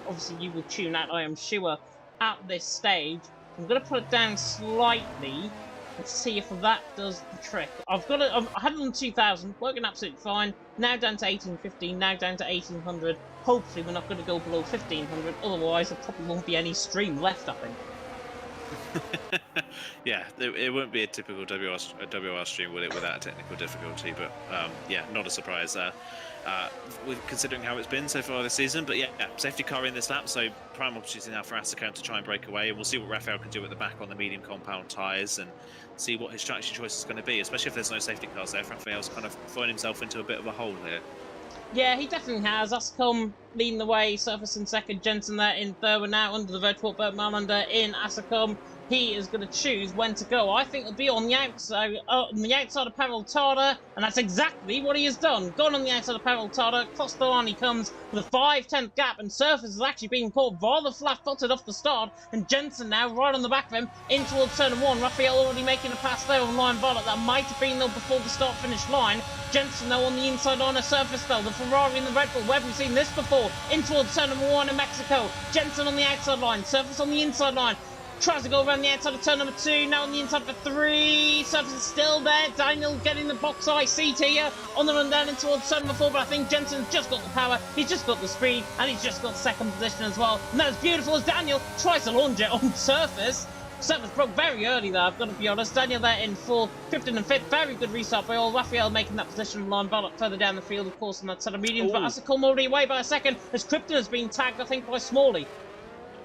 Obviously, you will tune out, I am sure, at this stage. I'm going to put it down slightly and see if that does the trick. I've got it. I had it on 2000, working absolutely fine. Now down to 1815. Now down to 1800. Hopefully, we're not going to go below 1500. Otherwise, there probably won't be any stream left, I think. Yeah, it won't be a typical WOR stream, will it, without technical difficulty? But yeah, not a surprise. Considering how it's been so far this season. But yeah, safety car in this lap, so prime opportunity now for Asakome to try and break away. And we'll see what Raphael can do at the back on the medium compound tyres and see what his strategy choice is going to be, especially if there's no safety cars there. Raphael's kind of thrown himself into a bit of a hole here. Yeah, he definitely has. Asakome leading the way, Surface in second, Jensen there in third. We're now under the virtual Bert Malander in Asakome. he is going to choose when to go. I think it'll be on the outside of Peraltada, and that's exactly what he has done. Gone on the outside of Peraltada, across the line he comes with a 5/10 gap, and Surface is actually being caught rather flat-footed off the start, and Jensen now right on the back of him, in towards turn 1. Raphael already making a pass there on line Violet. That might have been though before the start-finish line. Jensen though on the inside line of Surface though. The Ferrari and the Red Bull, where have we seen this before? In towards turn 1 in Mexico. Jensen on the outside line, Surface on the inside line. Tries to go around the outside of turn 2, now on the inside for 3. Surface is still there. Daniel getting the box eye seat here on the run down in towards turn 4, but I think Jensen's just got the power, he's just got the speed, and he's just got second position as well. And that's beautiful as Daniel tries to launch it on Surface. Surface broke very early there, I've got to be honest. Daniel there in 4th, 5th and 5th. Very good restart by all. Raphael making that position line Violet further down the field, of course, on that set of mediums. But Asacom already away by a second as Krypton has been tagged, I think, by Smalley.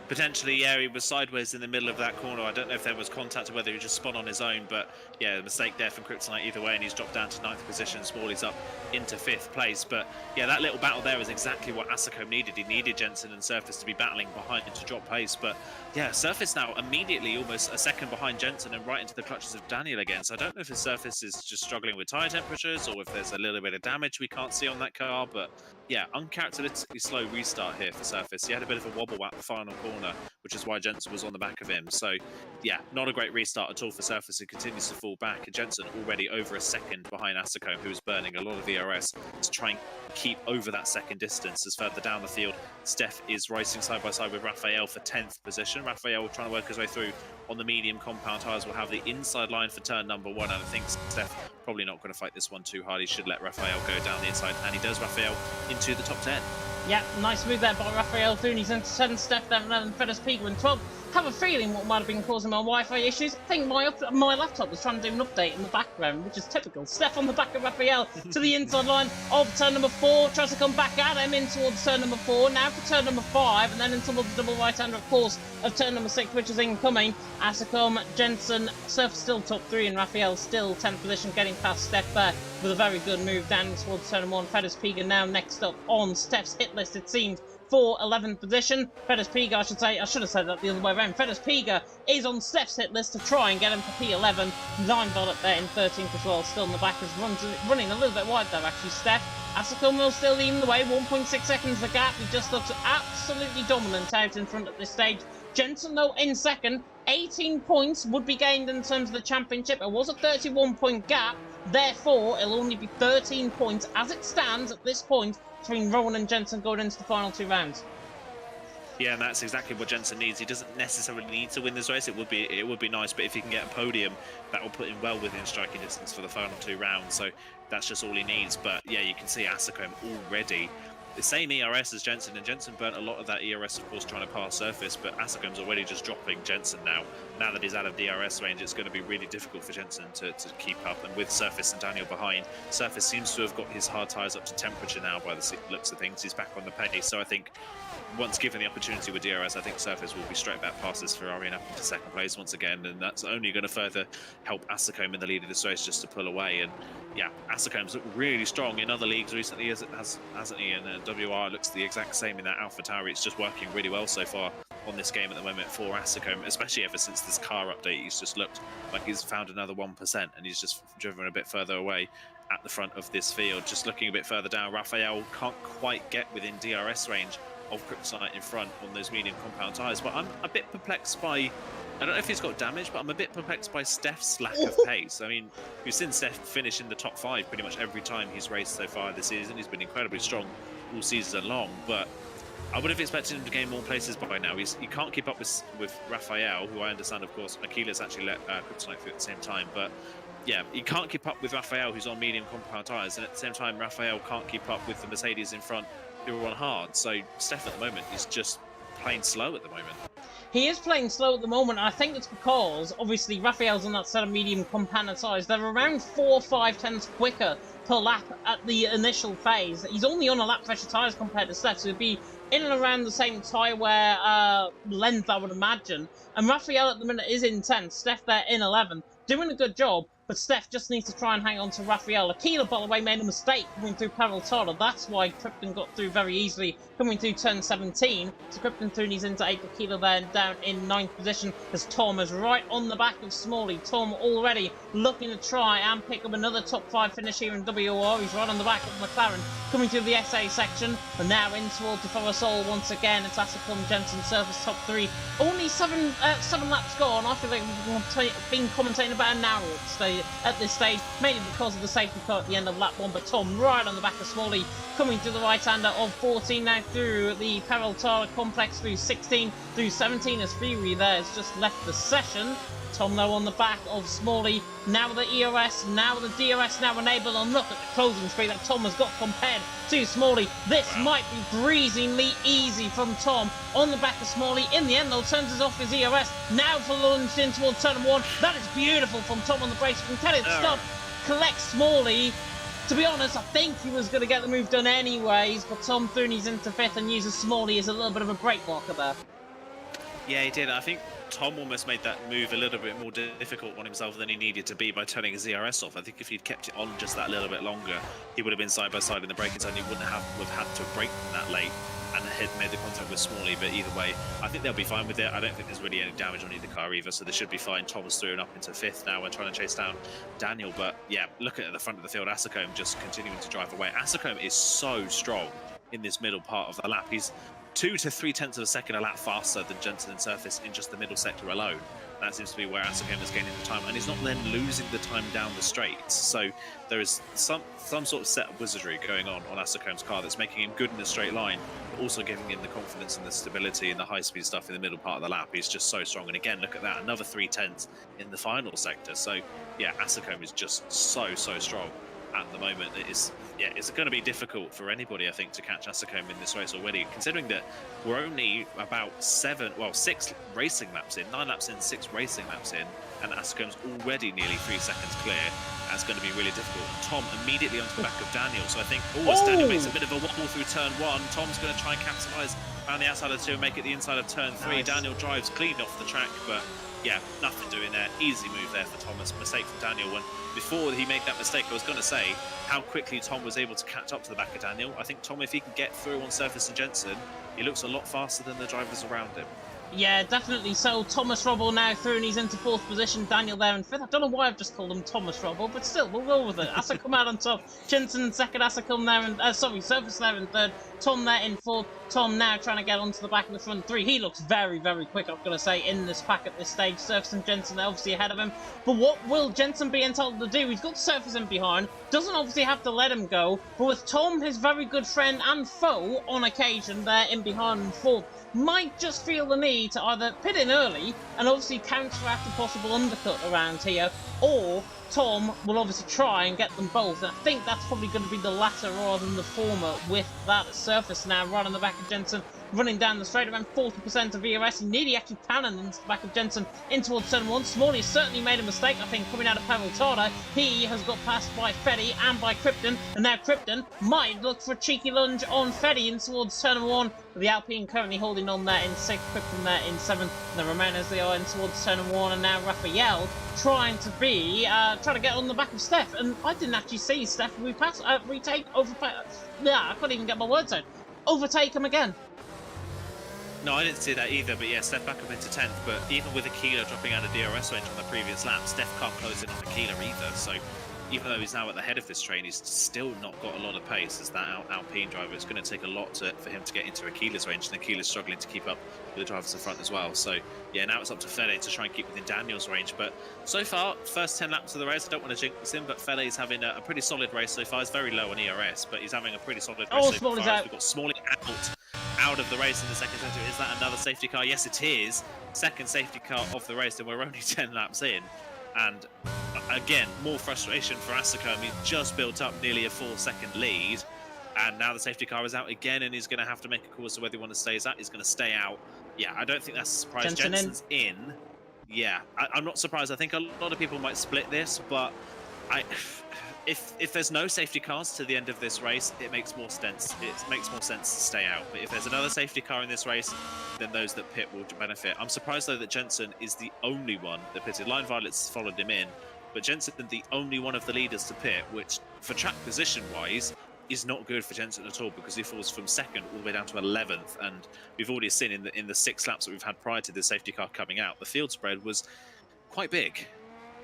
Potentially, yeah, he was sideways in the middle of that corner. I don't know if there was contact or whether he just spun on his own, but yeah, a mistake there from Kryptonite either way, and he's dropped down to 9th position. Smalley's up into 5th place. But yeah, that little battle there is exactly what Asacom needed. He needed Jensen and Surface to be battling behind to drop pace. But yeah, Surface now immediately almost a second behind Jensen and right into the clutches of Daniel again. So I don't know if his Surface is just struggling with tyre temperatures or if there's a little bit of damage we can't see on that car. But yeah, uncharacteristically slow restart here for Surface. He had a bit of a wobble at the final corner, which is why Jensen was on the back of him. So yeah, not a great restart at all for Surface, who continues to fall back. And Jensen already over a second behind Asacom, who is burning a lot of ERS to try and keep over that second distance. As further down the field, Steph is racing side by side with Raphael for 10th position. Raphael trying to work his way through on the medium compound tyres. Will have the inside line for turn 1, and I think Steph probably not going to fight this one too hard. He should let Raphael go down the inside, and he does. Raphael into the top 10. Yeah, nice move there by Raphael Thunes into 7th, Steph there, and then Fedas Piga in 12th. Have a feeling what might have been causing my Wi-Fi issues. I think my laptop was trying to do an update in the background, which is typical. Steph on the back of Raphael to the inside line of turn 4, tries to come back at him in towards turn 4, now for turn 5, and then into the double right-hander, of course, of turn 6, which is incoming. Asacom, Jensen, Surf still top 3, and Raphael still 10th position, getting past Steph there with a very good move down towards turn 1. Fedas Piga now next up on Steph's hit list, it seems, for 11th position. Fedas Piga, I should have said that the other way around. Fedas Piga is on Steph's hit list to try and get him to P11. Line Violet there in 13th as well, still in the back, is running a little bit wide there actually, Steph. Asacom will still leading the way, 1.6 seconds the gap. He just looks absolutely dominant out in front at this stage. Jensen though in second, 18 points would be gained in terms of the championship. It was a 31-point gap, therefore it'll only be 13 points as it stands at this point between Rowan and Jensen going into the final 2 rounds. Yeah, and that's exactly what Jensen needs. He doesn't necessarily need to win this race. It would be nice, but if he can get a podium, that will put him well within striking distance for the final 2 rounds. So that's just all he needs. But yeah, you can see Asacom already the same ERS as Jensen, and Jensen burnt a lot of that ERS, of course, trying to pass Surface, but Asacom's already just dropping Jensen now. Now that he's out of DRS range, it's going to be really difficult for Jensen to keep up, and with Surface and Daniel behind, Surface seems to have got his hard tyres up to temperature now by the looks of things. He's back on the pace, so I think once given the opportunity with DRS, I think Surface will be straight back past this Ferrari and up into second place once again, and that's only going to further help Asacom in the lead of this race just to pull away. And yeah, Asacom's looked really strong in other leagues recently, hasn't he? And WR looks the exact same in that AlphaTauri. It's just working really well so far on this game at the moment for Asacom, especially ever since this car update. He's just looked like he's found another 1%, and he's just driven a bit further away at the front of this field. Just looking a bit further down, Raphael can't quite get within DRS range of Kryptonite in front on those medium compound tyres, but I'm a bit perplexed by, I don't know if he's got damage, but I'm a bit perplexed by Steph's lack of pace. I mean, we've seen Steph finish in the top 5 pretty much every time he's raced so far this season. He's been incredibly strong all season long, but I would have expected him to gain more places by now. He can't keep up with Raphael, who I understand, of course, Achilles actually let Kryptonite through at the same time, but yeah, he can't keep up with Raphael, who's on medium compound tyres, and at the same time, Raphael can't keep up with the Mercedes in front, who are on hard. So Steph at the moment is just playing slow at the moment. He is playing slow at the moment, and I think it's because, obviously, Raphael's on that set of medium compound tyres. They're around 4 or 5 tenths quicker per lap at the initial phase. He's only on a lap pressure tyres compared to Steph, so it'd be in and around the same tyre wear length, I would imagine. And Raphael at the minute is in 10th, Steph there in 11th, doing a good job. but Steph just needs to try and hang on to Raphael. Aquila, by the way, made a mistake coming through Peraltada. That's why Krypton got through very easily coming through turn 17. So Krypton through needs into 8. Aquila there down in 9th position as Tom is right on the back of Smalley. Tom already looking to try and pick up another top 5 finish here in WOR. He's right on the back of McLaren coming through the SA section, and now in towards the Forest once again. It's Asicum, Jensen, Surface top 3. Only seven laps gone. I feel like we've been commentating about an hour at this stage, mainly because of the safety car at the end of lap 1. But Tom right on the back of Smalley, coming through the right-hander of 14 now through the Peraltada complex through 16 through 17 as Fury there has just left the session. Tom though on the back of Smalley, now the ERS, now the DRS now enabled, and look at the closing speed that Tom has got compared to Smalley. This might be breezingly easy from Tom on the back of Smalley. In the end though, turns us off his ERS, now to launch in towards turn 1. That is beautiful from Tom on the brakes. You can tell it stop, collect Smalley. To be honest, I think he was going to get the move done anyways, but Tom Thuney's into 5th and uses Smalley as a little bit of a brake marker there. Yeah, he did. I think Tom almost made that move a little bit more difficult on himself than he needed to be by turning his ERS off. I think if he'd kept it on just that little bit longer, he would have been side by side in the braking zone. He wouldn't have had to brake that late and had made the contact with Smalley. But either way, I think they'll be fine with it. I don't think there's really any damage on either car either, so they should be fine. Tom's through and up into 5th now and trying to chase down Daniel. But yeah, look at the front of the field. Asicum just continuing to drive away. Asicum is so strong in this middle part of the lap. He's 2 to 3/10 of a second a lap faster than Jensen and Surface in just the middle sector alone. That seems to be where Asicum is gaining the time, and he's not then losing the time down the straights. So there is some sort of set of wizardry going on Asicum's car that's making him good in the straight line, but also giving him the confidence and the stability and the high-speed stuff in the middle part of the lap. He's just so strong. And again, look at that, another 3/10 in the final sector. So yeah, Asicum is just so strong at the moment. It's going to be difficult for anybody, I think, to catch Asicum in this race already, considering that we're only about 6 racing laps in, 9 laps in, 6 racing laps in, and Asicum's already nearly 3 seconds clear. That's going to be really difficult. Tom immediately onto the back of Daniel, so I think, as Daniel makes a bit of a wobble through turn 1, Tom's going to try and capitalise around the outside of 2 and make it the inside of turn 3. Nice. Daniel drives clean off the track, but yeah, nothing doing there. Easy move there for Thomas. Mistake from Daniel. And before he made that mistake, I was going to say how quickly Tom was able to catch up to the back of Daniel. I think Tom, if he can get through on Surface and Jensen, he looks a lot faster than the drivers around him. Yeah, definitely so. Thomas Robble now through and he's into 4th position. Daniel there in 5th. I don't know why I've just called him Thomas Robble, but still, we'll roll with it. Asicum out on top. Jensen in 2nd. Asicum there in... Surface there in 3rd. Tom there in 4th. Tom now trying to get onto the back of the front 3. He looks very quick, I've got to say, in this pack at this stage. Surface and Jensen obviously ahead of him. But what will Jensen be entitled to do? He's got Surface in behind. Doesn't obviously have to let him go. But with Tom, his very good friend and foe, on occasion there in behind in 4th, might just feel the need to either pit in early and obviously counteract a possible undercut around here, or Tom will obviously try and get them both. And I think that's probably going to be the latter rather than the former, with that Surface now right on the back of Jensen, running down the straight around 40% of ERS. He nearly actually cannoned into the back of Jensen in towards turn 1. Smalley certainly made a mistake, I think, coming out of Peraltada. He has got passed by Fetty and by Krypton, and now Krypton might look for a cheeky lunge on Fetty in towards turn 1. The Alpine currently holding on there in 6th, Krypton there in 7th. The Romanos, they are in towards turn 1, and now Raphael trying to get on the back of Steph. And I didn't actually see Steph overtake I couldn't even get my words out. Overtake him again. No, I didn't see that either, but yeah, Steph back up into 10th, but even with Aquila dropping out of DRS range on the previous lap, Steph can't close in on Aquila either, so even though he's now at the head of this train, he's still not got a lot of pace as that Alpine driver. It's going to take a lot for him to get into Aquila's range, and Aquila's struggling to keep up with the drivers in front as well. So yeah, now it's up to Fede to try and keep within Daniel's range, but so far, first 10 laps of the race, I don't want to jinx him, but Fede's having a pretty solid race so far. He's very low on ERS, but he's having a pretty solid race so far. We've got Smalley out of the race in the second sector. Is that another safety car? Yes, it is. Second safety car of the race, and we're only 10 laps in. And again, more frustration for Asicum. He's just built up nearly a 4-second lead, and now the safety car is out again, and he's going to have to make a call as to whether he wants to stay out. He's going to stay out. Yeah, I don't think that's a surprise. Jensen's in. Yeah, I'm not surprised. I think a lot of people might split this, but if there's no safety cars to the end of this race, it makes more sense. It makes more sense to stay out. But if there's another safety car in this race, then those that pit will benefit. I'm surprised though that Jensen is the only one that pitted. Line Violet's followed him in, but Jensen, the only one of the leaders to pit, which for track position-wise is not good for Jensen at all, because he falls from second all the way down to 11th, and we've already seen in the 6 laps that we've had prior to the safety car coming out, the field spread was quite big.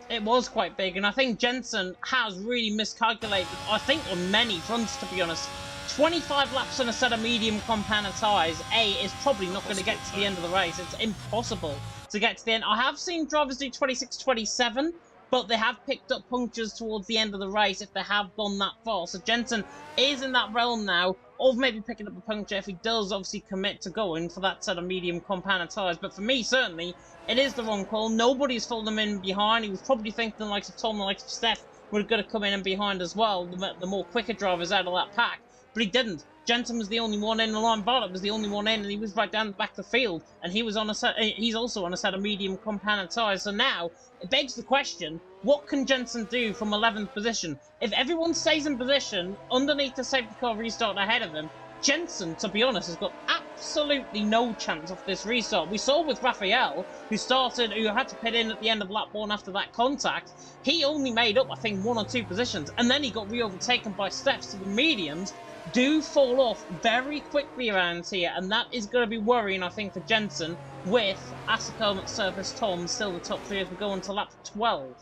It was quite big, and I think Jensen has really miscalculated, I think, on many fronts, to be honest. 25 laps on a set of medium compound tyres, is probably not going to get to the end of the race. It's impossible to get to the end. I have seen drivers do 26, 27, but they have picked up punctures towards the end of the race if they have gone that far. So Jensen is in that realm now of maybe picking up a puncture if he does obviously commit to going for that set of medium compound tyres. But for me, certainly, it is the wrong call. Nobody's followed him in behind. He was probably thinking the likes of Tom, the likes of Steph were going to come in and behind as well, the more quicker drivers out of that pack. But he didn't. Jensen was the only one in. Line Bartlett was the only one in, and he was right down the back of the field. And he was on a set. He's also on a set of medium compound tyres. So now it begs the question: what can Jensen do from 11th position? If everyone stays in position underneath the safety car restart ahead of him, Jensen, to be honest, has got absolutely no chance of this restart. We saw with Raphael, who had to pit in at the end of lap 1 after that contact. He only made up, I think, 1 or 2 positions, and then he got re-overtaken by Steph. So the mediums do fall off very quickly around here, and that is going to be worrying, I think, for Jensen, with Asicom, Surface, Tom still the top 3 as we go on to lap 12.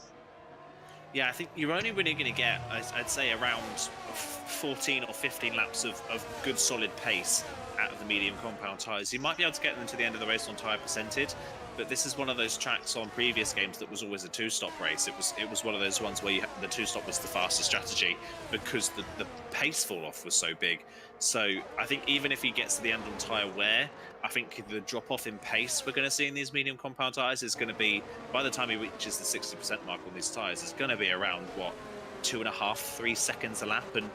Yeah, I think you're only really going to get, I'd say, around 14 or 15 laps of good solid pace out of the medium compound tyres. You might be able to get them to the end of the race on tyre percentage, but this is one of those tracks on previous games that was always a 2-stop race. It was one of those ones where the 2-stop was the faster strategy because the pace fall off was so big. So I think even if he gets to the end on tyre wear, I think the drop off in pace we're going to see in these medium compound tyres is going to be, by the time he reaches the 60% mark on these tyres, it's going to be around, what, 2.5, 3 seconds a lap. And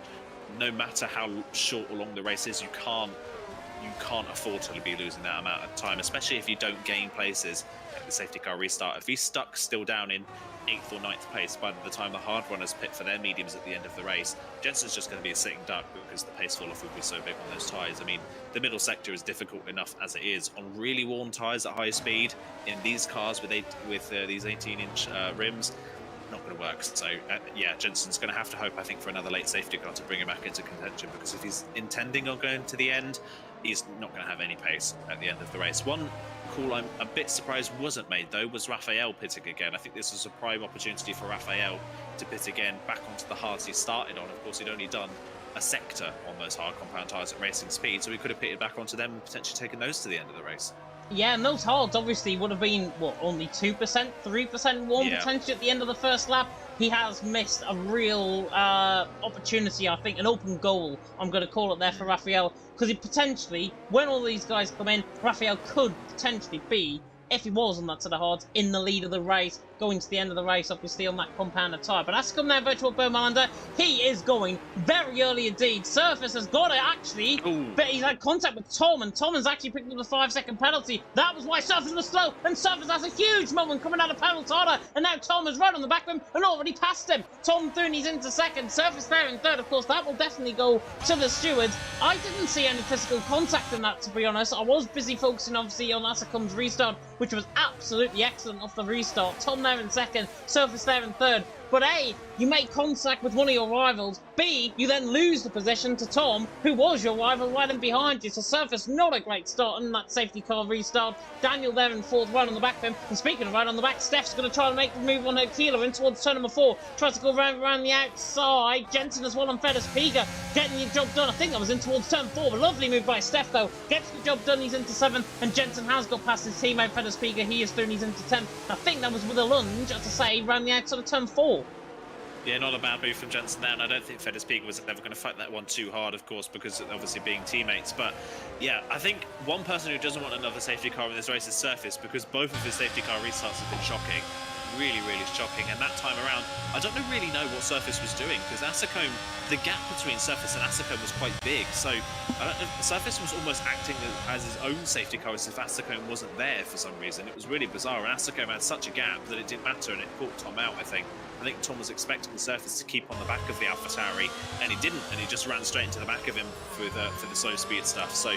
no matter how short or long the race is, you can't afford to be losing that amount of time, especially if you don't gain places at the safety car restart. If he's stuck still down in 8th or 9th place by the time the hard runners pit for their mediums at the end of the race, Jensen's just going to be a sitting duck because the pace fall off will be so big on those tyres. I mean, the middle sector is difficult enough as it is on really worn tyres at high speed in these cars with these 18-inch rims. Not going to work. So yeah, Jensen's going to have to hope, I think, for another late safety car to bring him back into contention, because if he's intending on going to the end, he's not going to have any pace at the end of the race. One call I'm a bit surprised wasn't made, though, was Raphael pitting again. I think this was a prime opportunity for Raphael to pit again back onto the hards he started on. Of course, he'd only done a sector on those hard compound tyres at racing speed, so he could have pitted back onto them and potentially taken those to the end of the race. Yeah, and those hards obviously would have been, what, only 2%, 3% warm potentially at the end of the first lap. He has missed a real opportunity, I think, an open goal, I'm going to call it there for Raphael, because he potentially, when all these guys come in, Raphael could potentially be, if he was on that sort of hards, in the lead of the race, going to the end of the race, obviously, on that compounded tyre. But as come there, Virtual Burmalander, he is going very early indeed. Surface has got it, actually, but he's had contact with Tom, and Tom has actually picked up the 5-second penalty. That was why Surface was slow, and Surface has a huge moment coming out of penalty order, and now Tom is right on the back of him and already passed him. Tom Thuney's into second, Surface there in third. Of course, that will definitely go to the stewards. I didn't see any physical contact in that, to be honest. I was busy focusing, obviously, on Asicom's restart, which was absolutely excellent off the restart. Tom there in second, Surface there in third. But A, you make contact with one of your rivals. B, you then lose the position to Tom, who was your rival right in behind you. So Surface, not a great start in that safety car restart. Daniel there in fourth, right on the back of him. And speaking of right on the back, Steph's going to try to make the move on her keeler in towards turn number 4. Tries to go around the outside. Jensen as well on Fedus Piga, getting the job done. I think that was in towards turn 4. But lovely move by Steph, though. Gets the job done. He's into 7th. And Jensen has got past his teammate Fedus Piga. He is through and he's into 10th. I think that was with a lunge, as I say, around the outside of turn 4. Yeah, not a bad move from Jensen there, and I don't think Fedus Piga was ever going to fight that one too hard, of course, because of obviously being teammates. But yeah, I think one person who doesn't want another safety car in this race is Surface, because both of his safety car restarts have been shocking. Really, really shocking. And that time around, I don't really know what Surface was doing, because Asicom, the gap between Surface and Asicom was quite big. So Surface was almost acting as his own safety car as if Asicom wasn't there for some reason. It was really bizarre, and Asicom had such a gap that it didn't matter, and it caught Tom out, I think. I think Tom was expecting the Surface to keep on the back of the AlphaTauri, and he didn't, and he just ran straight into the back of him for the slow speed stuff. So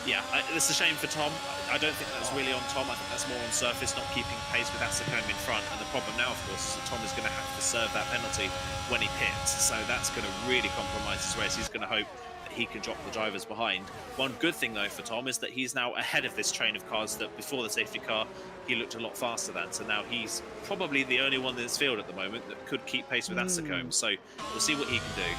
Yeah, it's a shame for Tom. I don't think that's really on Tom. I think that's more on surface, not keeping pace with Asicombe in front. And the problem now, of course, is that Tom is going to have to serve that penalty when he pits. So that's going to really compromise his race. He's going to hope that he can drop the drivers behind. One good thing, though, for Tom is that he's now ahead of this train of cars that before the safety car, he looked a lot faster than. So now he's probably the only one in this field at the moment that could keep pace with Asicombe. So we'll see what he can do.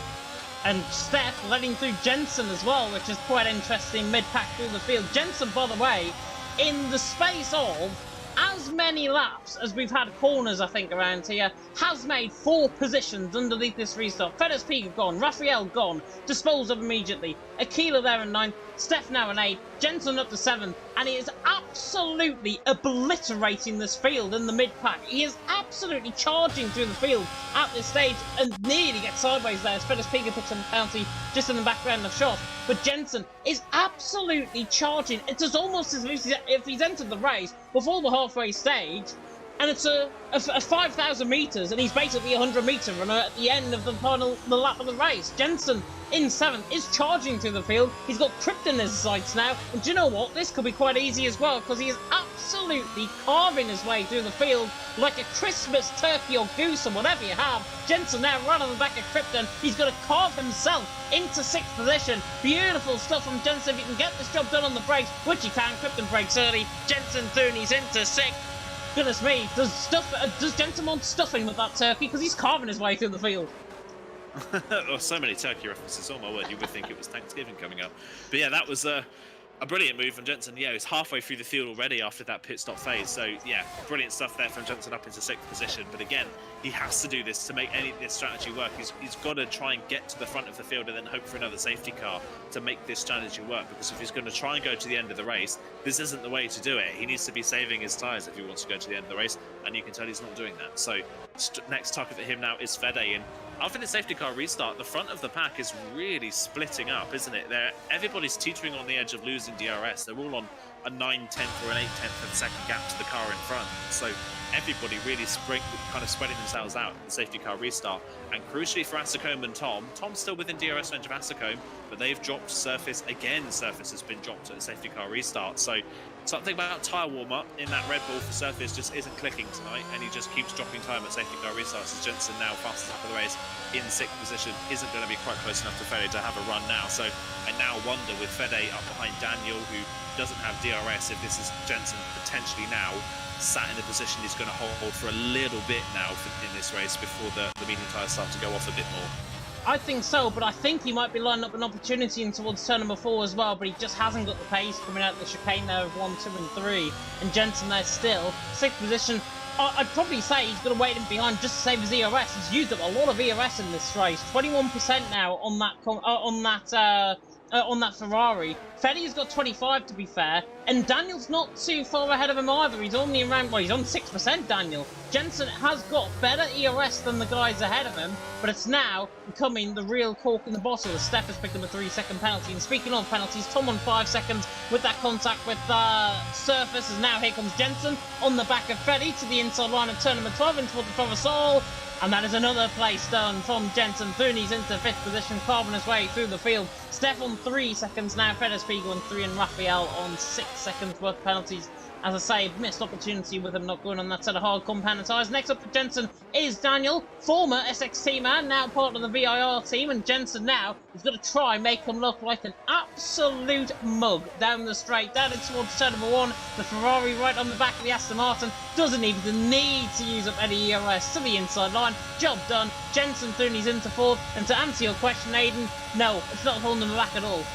And Steph letting through Jensen as well, which is quite interesting, mid-pack through the field. Jensen, by the way, in the space of as many laps as we've had corners, I think, around here, has made 4 positions underneath this restart. Fedas Piga gone, Raphael gone, disposed of immediately. Aquila there in 9th, Steph now in 8th, Jensen up to 7th, and he is absolutely obliterating this field in the mid-pack. He is absolutely charging through the field at this stage and nearly gets sideways there as Fedas Piga puts in a penalty just in the background of shot. But Jensen is absolutely charging. It's almost as if he's entered the race before the halfway stage, and it's a 5,000 metres, and he's basically a 100-metre runner at the end of the lap of the race. Jensen in 7th is charging through the field. He's got Crypt in his sights now, and do you know what? This could be quite easy as well, because he is absolutely carving his way through the field like a Christmas turkey or goose or whatever you have. Jensen now right on the back of Krypton. He's going to carve himself into 6th position. Beautiful stuff from Jensen. If he can get this job done on the brakes, which he can, Krypton brakes early. Jensen through, he's into 6th. Goodness me, does Jensen want stuffing with that turkey? Because he's carving his way through the field. Oh, so many turkey references. Oh my word, you would think it was Thanksgiving coming up. But yeah, that was a brilliant move from Jensen. Yeah, he's halfway through the field already after that pit stop phase. So yeah, brilliant stuff there from Jensen up into 6th position. But again, he has to do this to make any of this strategy work. He's got to try and get to the front of the field and then hope for another safety car to make this strategy work. Because if he's going to try and go to the end of the race, this isn't the way to do it. He needs to be saving his tyres if he wants to go to the end of the race. And you can tell he's not doing that. So next target for him now is Fede. And after the safety car restart, the front of the pack is really splitting up, isn't it? Everybody's teetering on the edge of losing DRS. They're all on a 9/10 or an 8/10 of a second gap to the car in front. So everybody really kind of spreading themselves out in the safety car restart. And crucially for Asicombe and Tom's still within DRS range of Asicombe, but they've dropped surface again. Surface has been dropped at a safety car restart. So something about tyre warm-up in that Red Bull for surface just isn't clicking tonight, and he just keeps dropping time at safety car restarts. As Jensen now fastest up of the race in 6th position isn't going to be quite close enough to Fede to have a run now. So I now wonder with Fede up behind Daniel, who doesn't have DRS, if this is Jensen potentially now sat in a position he's going to hold for a little bit now in this race before the medium tyres start to go off a bit more. I think so, but I think he might be lining up an opportunity in towards turn number 4 as well, but he just hasn't got the pace coming out of the chicane there of 1, 2 and 3. And Jensen there still, 6th position. I'd probably say he's going to wait him behind just to save his ERS. He's used up a lot of ERS in this race, 21% now on that Ferrari. Fede's got 25 to be fair, and Daniel's not too far ahead of him either. He's only around, well, he's on 6%, Daniel. Jensen has got better ERS than the guys ahead of him, but it's now becoming the real cork in the bottle as Steph has picked up a 3-second penalty. And speaking of penalties, Tom on 5 seconds with that contact with surface, as now here comes Jensen on the back of Fede to the inside line of turn number 12 into the Provosol. And that is another place done from Jensen. Thuni's into 5th position, carving his way through the field. Steph on 3 seconds now, Fedas Piga on 3, and Raphael on 6 seconds worth of penalties. As I say, missed opportunity with him not going on that set of hard compound tyres. Next up for Jensen is Daniel, former SXT man, now part of the VIR team. And Jensen now is going to try and make him look like an absolute mug down the straight, down towards turn number 1. The Ferrari right on the back of the Aston Martin doesn't even need to use up any ERS to the inside line. Job done. Jensen Thuni's into 4th. And to answer your question, Aiden, no, it's not holding him back at all.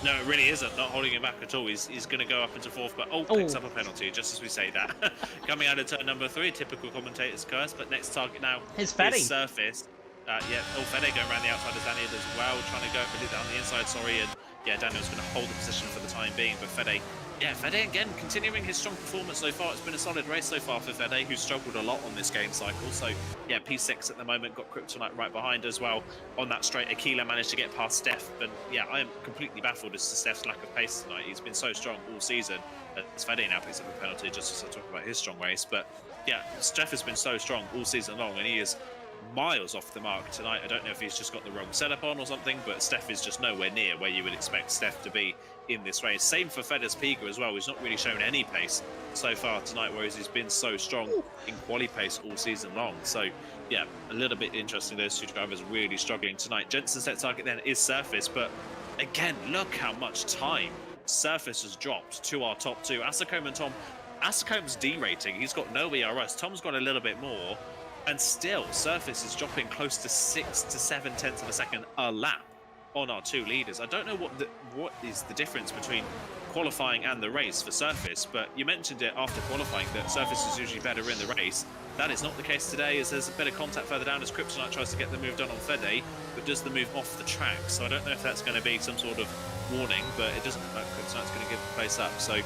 No, it really isn't. Not holding him back at all. He's going to go up into 4th, but picks up a penalty, just as we say that. Coming out of turn number 3, typical commentator's curse, but next target now is surface. Fede going around the outside of Daniel as well, trying to go on the inside, sorry, and yeah, Daniel's going to hold the position for the time being, but Fede again, continuing his strong performance so far. It's been a solid race so far for Fede, who's struggled a lot on this game cycle. So yeah, P6 at the moment, got Kryptonite right behind as well on that straight. Aquila managed to get past Steph, but yeah, I am completely baffled as to Steph's lack of pace tonight. He's been so strong all season. As Fede now picks up a penalty, just as I talk about his strong race. But yeah, Steph has been so strong all season long, and he is miles off the mark tonight. I don't know if he's just got the wrong setup on or something, but Steph is just nowhere near where you would expect Steph to be in this race. Same for Fedez Piga as well. He's not really shown any pace so far tonight, whereas he's been so strong in quali pace all season long. So yeah, a little bit interesting. Those two drivers really struggling tonight. Jensen's set target then is Surface, but again, look how much time Surface has dropped to our top two. Asacombe and Tom. Asacombe's derating. He's got no ERS. Tom's got a little bit more. And still, Surface is dropping close to 6 to 7 tenths of a second a lap on our two leaders. I don't know what is the difference between qualifying and the race for Surface, but you mentioned it after qualifying that Surface is usually better in the race. That is not the case today, as there's a bit of contact further down as Kryptonite tries to get the move done on Fede, but does the move off the track. So I don't know if that's going to be some sort of warning, but it doesn't look like Kryptonite's going to give the place up. So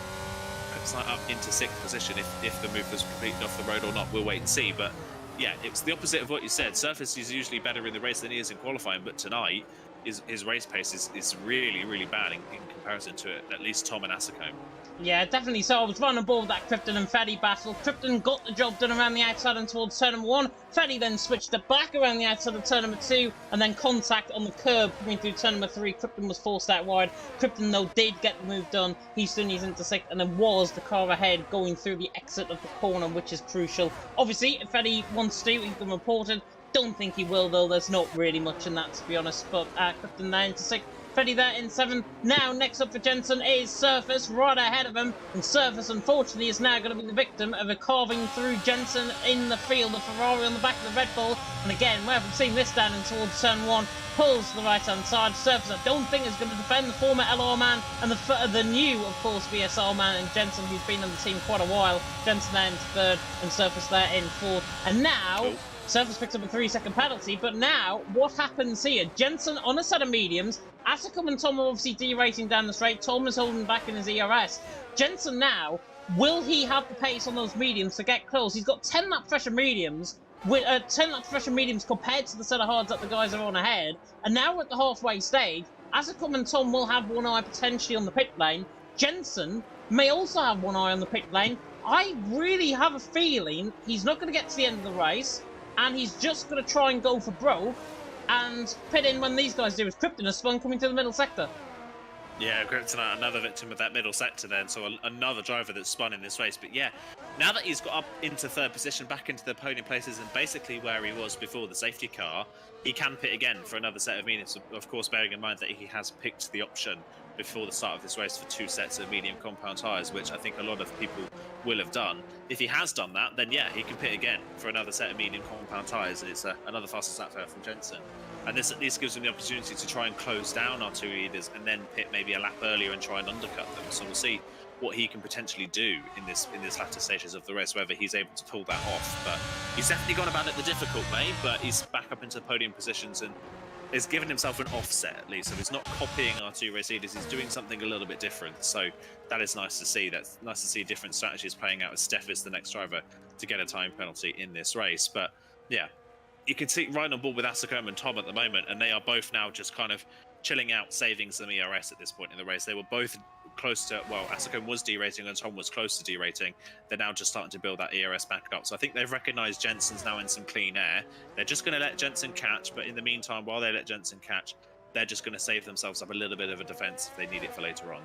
Kryptonite up into 6th position if the move was completed off the road or not. We'll wait and see. But yeah, it's the opposite of what you said. Surface is usually better in the race than he is in qualifying, but tonight his race pace is really, really bad in comparison to at least Tom and Asacombe. Yeah, definitely. So I was running on board with that Krypton and Fede battle. Krypton got the job done around the outside and towards turn number 1. Fede then switched it back around the outside of turn number 2, and then contact on the curb coming through turn number 3. Krypton was forced out wide. Krypton, though, did get the move done. He soon is into 6th, and then was the car ahead going through the exit of the corner, which is crucial. Obviously, if Fede wants to, he can report it. Don't think he will, though. There's not really much in that, to be honest. But Krypton there into 6th. Fede there in 7th. Now, next up for Jensen is Surface, right ahead of him. And Surface, unfortunately, is now going to be the victim of a carving through Jensen in the field. The Ferrari on the back of the Red Bull. And again, we haven't seen this down in towards turn 1. Pulls to the right-hand side. Surface, I don't think, is going to defend the former LR man and the new, of course, VSR man, and Jensen, who's been on the team quite a while. Jensen there in 3rd and Surface there in 4th. And now... Surface picks up a 3-second penalty, but now, what happens here? Jensen on a set of mediums. Asacombe and Tom are obviously derating down the straight. Tom is holding back in his ERS. Jensen now, will he have the pace on those mediums to get close? He's got 10 lap pressure mediums, with 10 lap pressure mediums compared to the set of hards that the guys are on ahead. And now we're at the halfway stage. Asacombe and Tom will have one eye potentially on the pit lane. Jensen may also have one eye on the pit lane. I really have a feeling he's not going to get to the end of the race, and he's just going to try and go for broke and pit in when these guys do. His Krypton has spun coming to the middle sector. Yeah, Kryptonite, another victim of that middle sector then, so another driver that's spun in this race. But yeah, now that he's got up into 3rd position, back into the podium places, and basically where he was before the safety car, he can pit again for another set of mediums, of course bearing in mind that he has picked the option before the start of this race for 2 sets of medium compound tyres, which I think a lot of people will have done. If he has done that, then yeah, he can pit again for another set of medium compound tyres, and it's another fastest lap fair from Jensen. And this at least gives him the opportunity to try and close down our two leaders and then pit maybe a lap earlier and try and undercut them. So we'll see what he can potentially do in this latter stages of the race, whether he's able to pull that off. But he's definitely gone about it the difficult way, but he's back up into podium positions and has given himself an offset at least. So he's not copying our two race leaders, he's doing something a little bit different. So that is nice to see. That's nice to see different strategies playing out as Steph is the next driver to get a time penalty in this race. But yeah, you can see right on board with Asacombe and Tom at the moment, and they are both now just kind of chilling out, saving some ERS at this point in the race. They were both close to, well, Asacombe was derating and Tom was close to derating. They're now just starting to build that ERS back up. So I think they've recognised Jensen's now in some clean air. They're just going to let Jensen catch, but in the meantime, while they let Jensen catch, they're just going to save themselves up a little bit of a defence if they need it for later on.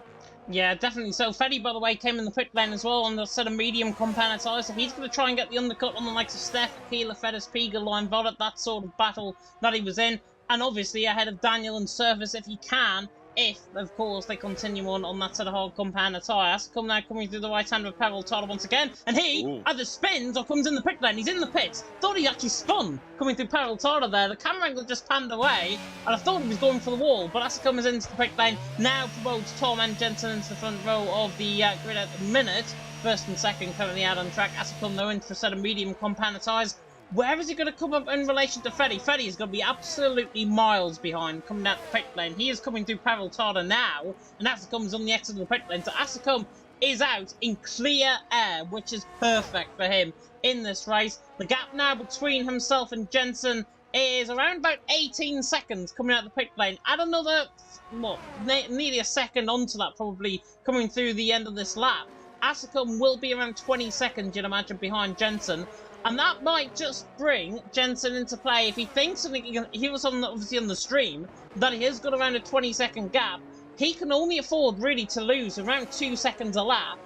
Yeah, definitely. So Fede, by the way, came in the pit lane as well on the set of medium compound tyres. So he's going to try and get the undercut on the likes of Steph, Keeler, Fedez, Piga, Line Vollet, that sort of battle that he was in. And obviously ahead of Daniel and Surface if he can, if, of course, they continue on that set of hard compound tyre. Asacombe now coming through the right hand of Peril Tada once again. And he either spins or comes in the pit lane. He's in the pits. Thought he actually spun coming through Peril Tada there. The camera angle just panned away, and I thought he was going for the wall. But Asacombe is into the pit lane. Now promotes Tom and Jensen into the front row of the grid at the minute. 1st and 2nd currently out on track. Asacombe, though, into a set of medium compound tyres. Where is he going to come up in relation to Fede? Fede is going to be absolutely miles behind coming out the pit lane. He is coming through Peril Tada now, and Asacombe's on the exit of the pit lane. So Asacombe is out in clear air, which is perfect for him in this race. The gap now between himself and Jensen is around about 18 seconds coming out the pit lane. Add another, what, nearly a second onto that probably coming through the end of this lap. Asacombe will be around 20 seconds, you'd imagine, behind Jensen. And that might just bring Jensen into play. If he thinks, and he was obviously on the stream, that he has got around a 20-second gap, he can only afford really to lose around 2 seconds a lap,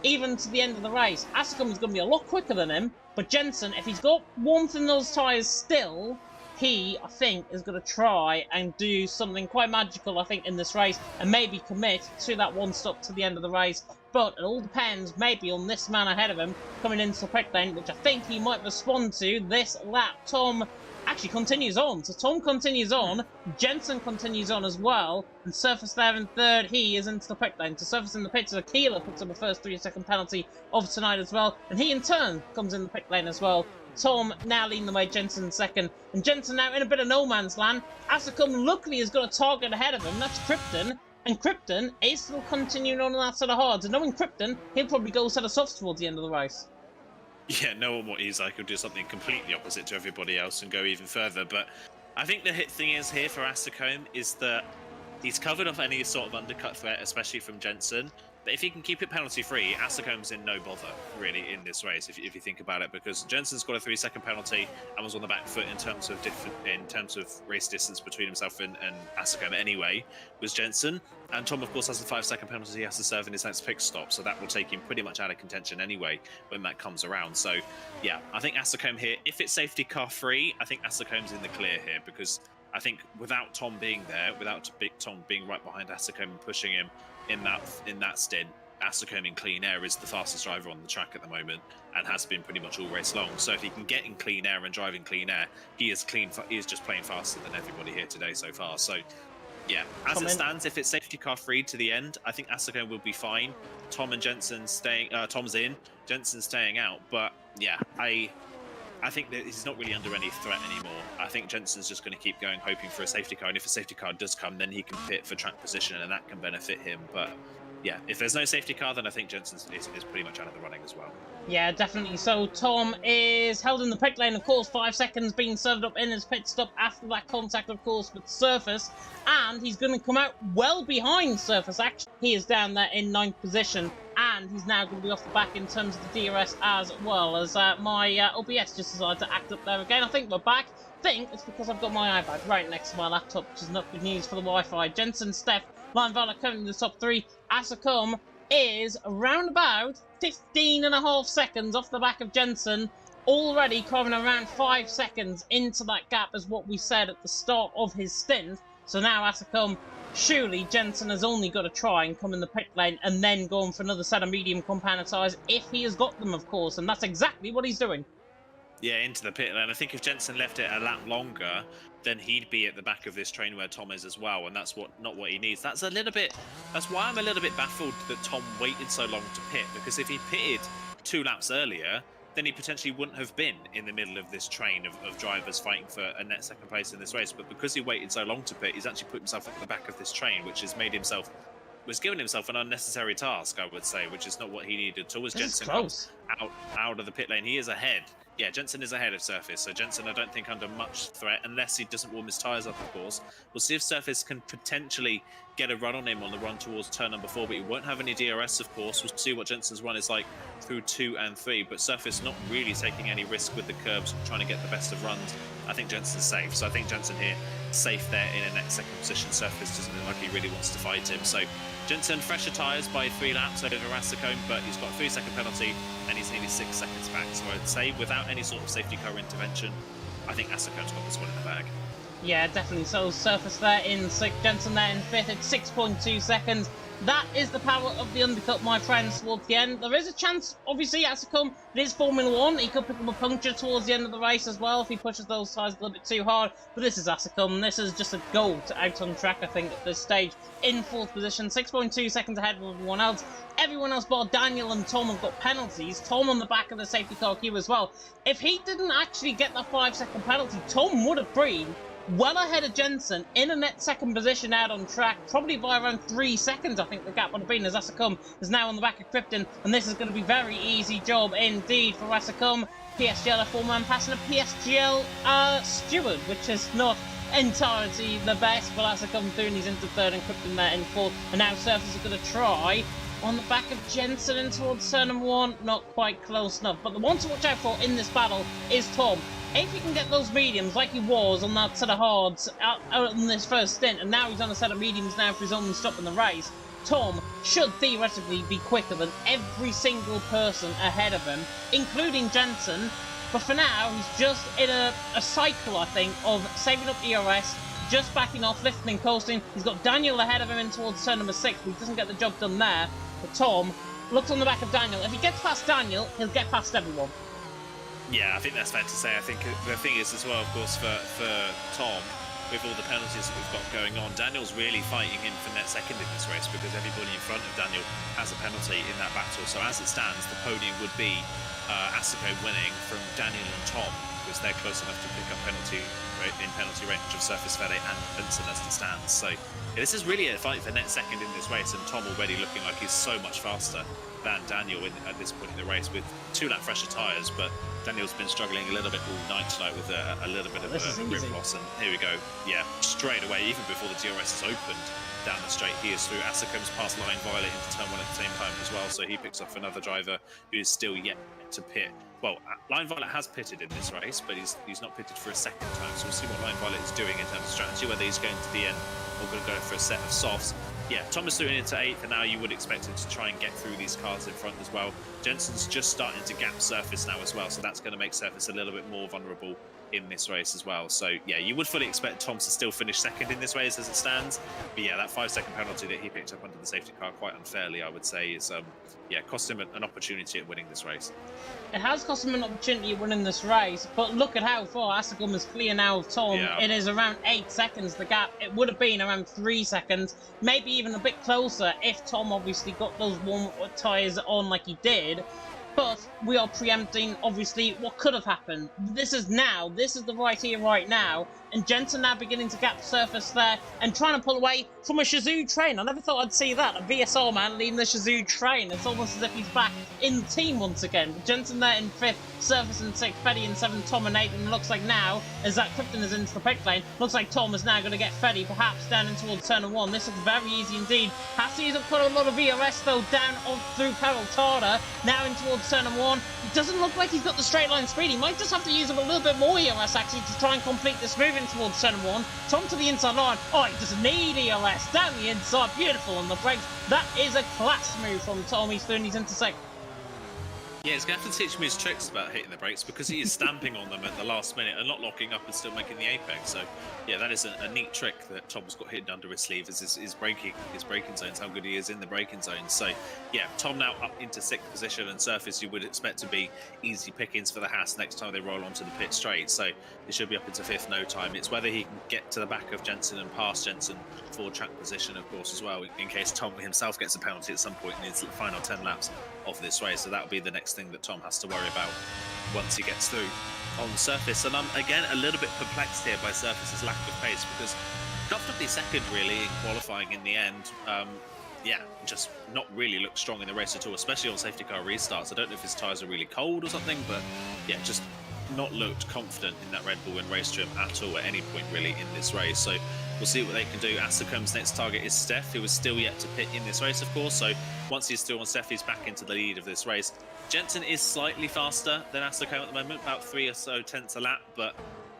even to the end of the race. Asicum is going to be a lot quicker than him, but Jensen, if he's got warmth in those tyres still, he, I think, is going to try and do something quite magical, I think, in this race, and maybe commit to that one stop to the end of the race. But it all depends, maybe, on this man ahead of him coming into the pit lane, which I think he might respond to this lap. Tom actually continues on. So Tom continues on, Jensen continues on as well, and Surface there in third. He is into the pit lane. So Surface in the pits, Keeler puts up the first 3-second penalty of tonight as well, and he in turn comes in the pit lane as well. Tom now leading the way, Jensen second, and Jensen now in a bit of no man's land. Asicum luckily has got a target ahead of him, that's Krypton, and Krypton is still continuing on that set of hards, and knowing Krypton, he'll probably go set of softs towards the end of the race. Yeah, knowing what he's like, he'll do something completely opposite to everybody else and go even further. But I think the hit thing is here for Asicum is that he's covered off any sort of undercut threat, especially from Jensen. But if he can keep it penalty-free, Asicum's in no bother, really, in this race, if you think about it, because Jensen's got a 3-second penalty and was on the back foot in terms of race distance between himself and Asicum anyway, was Jensen. And Tom, of course, has a 5-second penalty he has to serve in his next pit stop, so that will take him pretty much out of contention anyway when that comes around. So, yeah, I think Asicum here, if it's safety car free, I think Asicum's in the clear here, because I think without Tom being there, without Tom being right behind Asicum and pushing him in that stint, Asicum in clean air is the fastest driver on the track at the moment and has been pretty much all race long. So if he can get in clean air and drive in clean air, he is just playing faster than everybody here today so far. So yeah, as it stands, if it's safety car free to the end, I think Asicum will be fine. Tom and Jensen staying, Tom's in, Jensen's staying out. But yeah, I think that he's not really under any threat anymore. I think Jensen's just going to keep going, hoping for a safety car. And if a safety car does come, then he can pit for track position, and that can benefit him. But yeah, if there's no safety car, then I think Jensen is pretty much out of the running as well. Yeah, definitely. So Tom is held in the pit lane, of course, 5 seconds being served up in his pit stop after that contact, of course, with Surface. And he's going to come out well behind Surface, actually. He is down there in 9th position. And he's now going to be off the back in terms of the DRS as well, as my OBS just decided to act up there again. I think we're back. I think it's because I've got my iPad right next to my laptop, which is not good news for the Wi-Fi. Jensen, Steph, Linevala coming in the top 3. Asicum is around about 15.5 seconds off the back of Jensen, already carving around 5 seconds into that gap as what we said at the start of his stint. So now Asicum, surely Jensen has only got to try and come in the pit lane and then go on for another set of medium compound tyres if he has got them, of course, and that's exactly what he's doing. Yeah, into the pit lane. I think if Jensen left it a lap longer, then he'd be at the back of this train where Tom is as well, and that's not what he needs. That's why I'm a little bit baffled that Tom waited so long to pit, because if he pitted 2 laps earlier, then he potentially wouldn't have been in the middle of this train of drivers fighting for a net second place in this race. But because he waited so long to pit, he's actually put himself at the back of this train, which has was giving himself an unnecessary task, I would say, which is not what he needed at all. As Jensen comes out of the pit lane, he is ahead. Yeah, Jensen is ahead of Surface, so Jensen I don't think under much threat, unless he doesn't warm his tyres up, of course. We'll see if Surface can potentially get a run on him on the run towards turn number 4, but he won't have any DRS, of course. We'll see what Jensen's run is like through 2 and 3, but Surface not really taking any risk with the curbs, trying to get the best of runs. I think Jensen's safe, so I think Jensen here safe there in a next second position. Surface doesn't look like he really wants to fight him, so Jensen fresher tyres by 3 laps over Asicum, but he's got a 3-second penalty and he's nearly 6 seconds back. So I'd say without any sort of safety car intervention, I think Asicum's got this one in the bag. Yeah, definitely. So Surface there in 6th, Jensen there in 5th at 6.2 seconds. That is the power of the undercut, my friends, towards the end. There is a chance, obviously, Asicum, it is Formula 1. He could pick up a puncture towards the end of the race as well if he pushes those tyres a little bit too hard. But this is Asicum. This is just a goal to out on track, I think, at this stage. In 4th position, 6.2 seconds ahead of everyone else. Everyone else, bar Daniel and Tom, have got penalties. Tom on the back of the safety car queue as well. If he didn't actually get that 5-second penalty, Tom would have been well ahead of Jensen in a net second position out on track, probably by around 3 seconds. I think the gap would have been, as Asicum is now on the back of Krypton, and this is going to be a very easy job indeed for Asicum. PSGL a 4-man pass and a PSGL steward, which is not entirely the best, but Asicum through and he's into 3rd and Krypton there in 4th, and now Surface is going to try on the back of Jensen in towards turn number 1. Not quite close enough. But the one to watch out for in this battle is Tom. If he can get those mediums like he was on that set of hards out in this first stint, and now he's on a set of mediums now for his only stop in the race, Tom should theoretically be quicker than every single person ahead of him, including Jensen. But for now, he's just in a cycle, I think, of saving up ERS, just backing off, lifting and coasting. He's got Daniel ahead of him in towards turn number 6, but he doesn't get the job done there. But Tom looks on the back of Daniel. If he gets past Daniel, he'll get past everyone. Yeah, I think that's fair to say. I think the thing is as well, of course, for Tom, with all the penalties that we've got going on, Daniel's really fighting in for net second in this race because everybody in front of Daniel has a penalty in that battle. So as it stands, the podium would be Asako winning from Daniel and Tom because they're close enough to pick up penalty range of Surface Fede and Benson as it stands. So yeah, this is really a fight for net second in this race, and Tom already looking like he's so much faster than Daniel at this point in the race with 2 lap fresher tyres, but Daniel's been struggling a little bit all night tonight with a little bit of a grip loss, and here we go. Yeah, straight away, even before the DRS is opened down the straight, he is through. Asakum's past Line Violet into turn 1 at the same time as well, so he picks off another driver who is still yet to pit. Well, Line Violet has pitted in this race, but he's not pitted for a second time, so we'll see what Line Violet is doing in terms of strategy, whether he's going to the end or going to go for a set of softs. Yeah, Thomas doing into 8th, and now you would expect him to try and get through these cars in front as well. Jensen's just starting to gap Surface now as well, so that's going to make Surface a little bit more vulnerable in this race as well. So yeah, you would fully expect Tom to still finish second in this race as it stands. But yeah, that 5-second penalty that he picked up under the safety car quite unfairly, I would say, is yeah, cost him an opportunity at winning this race. It has cost him an opportunity at winning this race, but look at how far Asagum is clear now of Tom. Yeah. It is around 8 seconds, the gap. It would have been around 3 seconds, maybe even a bit closer if Tom obviously got those warm tyres on like he did. But we are preempting, obviously, what could have happened. This is the right here, right now. And Jensen now beginning to gap Surface there and trying to pull away from a Shazoo train. I never thought I'd see that. A VSR man leading the Shazoo train. It's almost as if he's back in the team once again. But Jensen there in 5th, Surface in 6th, Fede in 7th, Tom in 8th. And it looks like now, as that Krypton is into the pit lane, looks like Tom is now going to get Fede perhaps down in towards turn 1. This looks very easy indeed. Has to use up quite a lot of VRS though, down through Peril Tada, now in towards turn 1. It doesn't look like he's got the straight line speed. He might just have to use up a little bit more ERS actually to try and complete this move in towards turn 1. Tom to the inside line. Oh, he doesn't need ERS. Down the inside. Beautiful on the brakes. That is a class move from Tom. He's through and he's into second. Yeah, he's going to have to teach me his tricks about hitting the brakes because he is stamping on them at the last minute and not locking up and still making the apex. So, yeah, that is a neat trick that Tom's got hidden under his sleeve is his braking zones, how good he is in the braking zones. So, yeah, Tom now up into 6th position, and Surface you would expect to be easy pickings for the Haas next time they roll onto the pit straight. So, it should be up into 5th no time. It's whether he can get to the back of Jensen and pass Jensen for track position, of course, as well, in case Tom himself gets a penalty at some point in his final 10 laps of this race. So that'll be the next thing that Tom has to worry about once he gets through on Surface. And I'm again a little bit perplexed here by Surface's lack of pace because comfortably second really in qualifying in the end. Yeah, just not really looked strong in the race at all, especially on safety car restarts. I don't know if his tyres are really cold or something, but yeah, just not looked confident in that Red Bull in race trim at all at any point really in this race. So we'll see what they can do. Asakum's next target is Steph, who is still yet to pit in this race, of course. So once he's still on Steph, he's back into the lead of this race. Jensen is slightly faster than Asakum at the moment, about 3 or so tenths a lap, but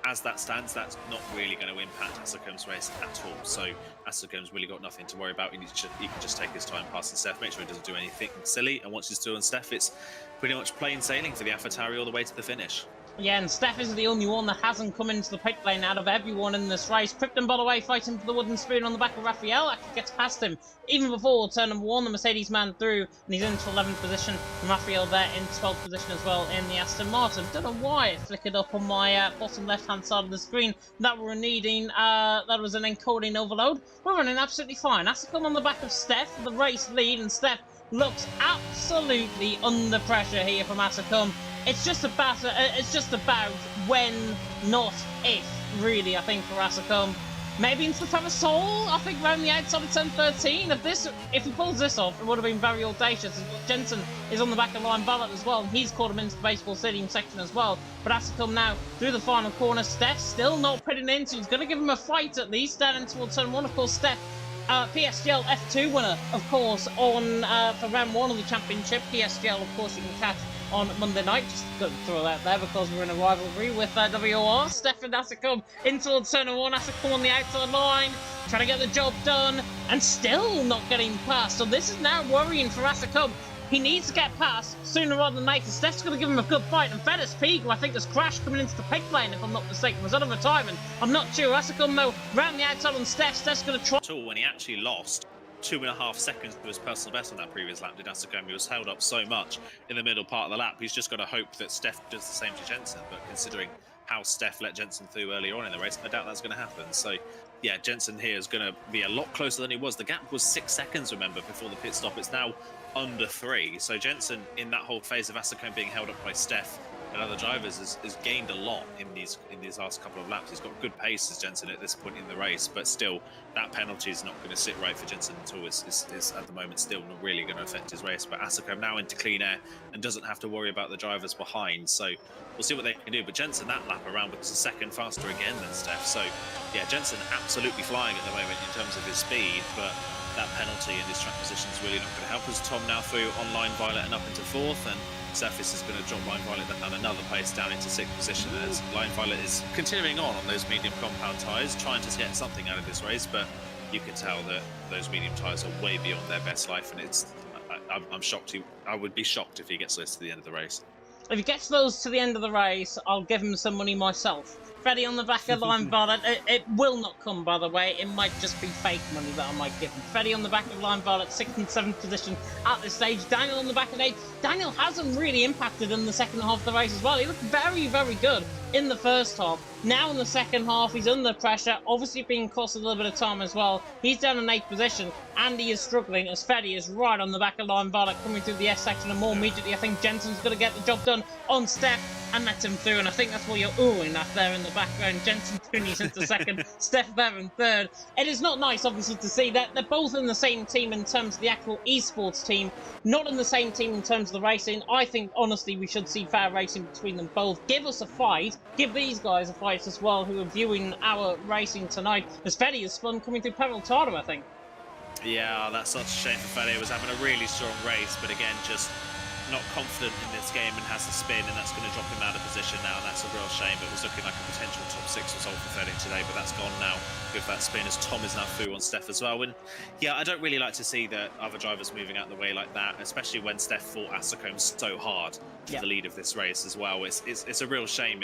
as that stands, that's not really going to impact Asakum's race at all. So Asakum's really got nothing to worry about. He can just take his time past Steph, make sure he doesn't do anything silly. And once he's still on Steph, it's pretty much plain sailing for the AlphaTauri all the way to the finish. Yeah, and Steph is the only one that hasn't come into the pit lane out of everyone in this race. Krypton, by the way, fighting for the wooden spoon on the back of Raphael. Actually gets past him even before turn 1. The Mercedes man through, and he's into 11th position. And Raphael there in 12th position as well in the Aston Martin. Don't know why it flickered up on my bottom left-hand side of the screen. That we're needing, that was an encoding overload. We're running absolutely fine. Asakum on the back of Steph, the race lead, and Steph looks absolutely under pressure here from Asakum. It's just about when, not if, really, I think, for Asakum. Maybe into the Parasol, I think, around the outside of 10-13. If he pulls this off, it would have been very audacious. Jensen is on the back of Line Ballot as well, and he's caught him into the Baseball Stadium section as well. But Asakum now through the final corner. Steph still not pitting in, so he's going to give him a fight at least, down in towards turn 1. Of course, Steph PSGL F2 winner, of course, on for round 1 of the championship. PSGL, of course, you can catch on Monday night. Just got to throw that there because we're in a rivalry with WOR. Stefan Asicum in towards turn 1. Asicum on the outside line, trying to get the job done, and still not getting past. So this is now worrying for Asicum. He needs to get past sooner rather than later. Steph's going to give him a good fight. And Fedis Peak, who I think has crashed coming into the pit lane, if I'm not mistaken, was out of retirement. I'm not sure. Asicum, though, round the outside on Steph. Steph's going to try. When he actually lost 2.5 seconds to his personal best on that previous lap, did Asicum. He was held up so much in the middle part of the lap. He's just got to hope that Steph does the same to Jensen. But considering how Steph let Jensen through earlier on in the race, I doubt that's going to happen. So, yeah, Jensen here is going to be a lot closer than he was. The gap was 6 seconds, remember, before the pit stop. It's now under 3. So Jensen, in that whole phase of Asicum being held up by Steph and other drivers, has gained a lot in these last couple of laps. He's got good pace as Jensen at this point in the race, but still, that penalty is not going to sit right for Jensen at all. It's at the moment still not really going to affect his race. But Asicum now into clean air and doesn't have to worry about the drivers behind. So we'll see what they can do. But Jensen that lap around was a second faster again than Steph. So yeah, Jensen absolutely flying at the moment in terms of his speed, but that penalty in his track position is really not going to help us. Tom now through on Line Violet and up into 4th, and Surface is going to drop Line Violet down another place down into 6th position as Line Violet is continuing on those medium compound tyres, trying to get something out of this race, but you can tell that those medium tyres are way beyond their best life, and I'm shocked. I would be shocked if he gets this to the end of the race. If he gets those to the end of the race, I'll give him some money myself. Freddie on the back of Line Violet. It will not come, by the way. It might just be fake money that I might give him. Freddie on the back of Line Violet, 6th and 7th position at this stage. Daniel on the back of 8th. Daniel hasn't really impacted in the second half of the race as well. He looked very, very good in the first half. Now in the second half, he's under pressure, obviously being cost a little bit of time as well. He's down in 8th position, and he is struggling as Freddie is right on the back of Line Violet coming through the S section, and more immediately I think Jensen's going to get the job done on Steph and let him through, and I think that's what you're oohing at there in the background. Jensen Toonies into 2nd, Steph there in 3rd. It is not nice, obviously, to see that they're both in the same team in terms of the actual esports team, not in the same team in terms of the racing. I think, honestly, we should see fair racing between them both. Give us a fight. Give these guys a fight as well, who are viewing our racing tonight, as Fetty is spun coming through Peraltado, I think. Yeah, that's such a shame for Fetty. He was having a really strong race, but again, just not confident in this game and has to spin, and that's going to drop him out of position now, and that's a real shame. It was looking like a potential top 6 result for Fetty today, but that's gone now with that spin as Tom is now through on Steph as well. And yeah, I don't really like to see the other drivers moving out the way like that, especially when Steph fought Asicum so hard to the lead of this race as well. It's a real shame.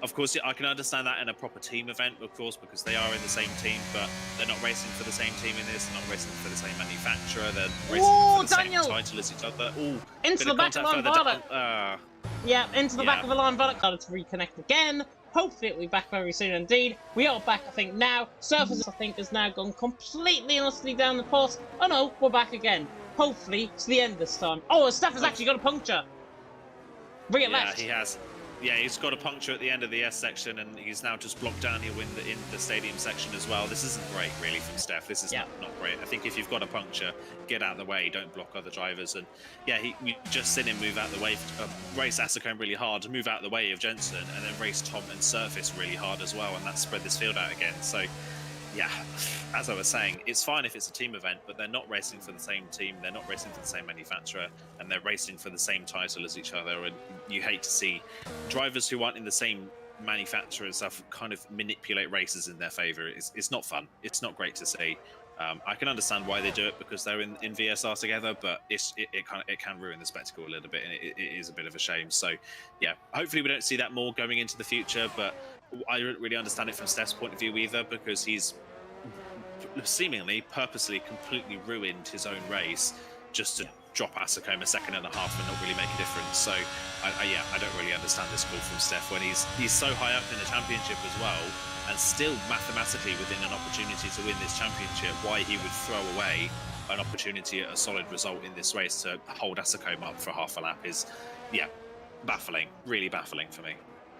Of course, I can understand that in a proper team event, of course, because they are in the same team, but they're not racing for the same team in this. They're not racing for the same manufacturer. They're racing for the same title as each other. Ooh, into the back of Line Violet. Yeah, into the back of the Line Violet. Got to reconnect again. Hopefully it'll be back very soon indeed. We are back, I think, now. Surface, I think, has now gone completely and utterly down the pot. Oh no, we're back again. Hopefully it's the end this time. Oh, Steph has actually got a puncture. Bring it left. Yeah, he has. Yeah, he's got a puncture at the end of the S section, and he's now just blocked downhill in the stadium section as well. This isn't great, really, from Steph. This is not great. I think if you've got a puncture, get out of the way. Don't block other drivers. And yeah, we just seen him move out of the way, race Asicum really hard, move out of the way of Jensen, and then race Tom and Surface really hard as well, and that spread this field out again. So yeah, as I was saying, it's fine if it's a team event, but they're not racing for the same team, they're not racing for the same manufacturer, and they're racing for the same title as each other. And you hate to see drivers who aren't in the same manufacturer and stuff kind of manipulate races in their favour. It's not fun. It's not great to see. I can understand why they do it because they're in VSR together, but it can ruin the spectacle a little bit, and it is a bit of a shame. So yeah, hopefully we don't see that more going into the future, but I don't really understand it from Steph's point of view either, because he's seemingly purposely completely ruined his own race just to drop Asicum a second and a half and not really make a difference. So I don't really understand this call from Steph when he's so high up in the championship as well, and still mathematically within an opportunity to win this championship. Why he would throw away an opportunity at a solid result in this race to hold Asicum up for half a lap is, yeah, baffling, really baffling for me.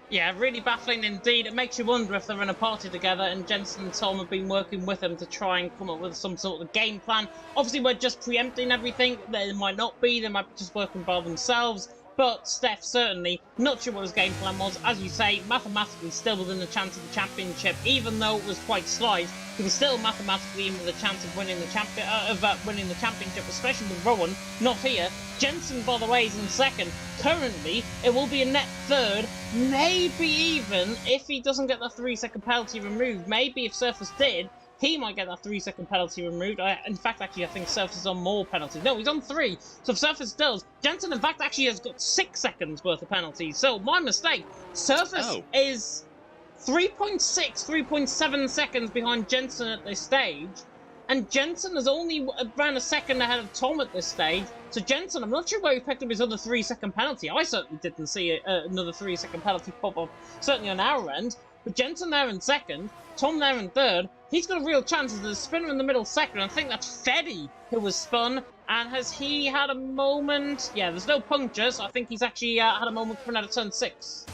Yeah, really baffling indeed. It makes you wonder if they're in a party together and Jensen and Tom have been working with them to try and come up with some sort of game plan. Obviously, we're just preempting everything. They might not be. They might be just working by themselves. But Steph certainly not sure what his game plan was. As you say, mathematically still within the chance of the championship, even though it was quite slight. He was still mathematically in with a chance of winning the championship, especially with Rowan not here. Jensen, by the way, is in second. Currently, it will be a net third, maybe even if he doesn't get the 3-second penalty removed. Maybe if Surface did, he might get that 3-second penalty removed. In fact, actually, I think Surface is on more penalties. No, he's on 3. So if Surface does, Jensen, in fact, actually has got 6 seconds worth of penalties. So, my mistake. Surface is 3.6, 3.7 seconds behind Jensen at this stage. And Jensen is only around a second ahead of Tom at this stage. So Jensen, I'm not sure where he picked up his other 3-second penalty. I certainly didn't see another 3-second penalty pop up, certainly on our end. But Jensen there in second, Tom there in third. He's got a real chance. There's a spinner in the middle second. I think that's Feddy who was spun. And has he had a moment? Yeah, there's no punctures. I think he's actually had a moment coming out of turn 6.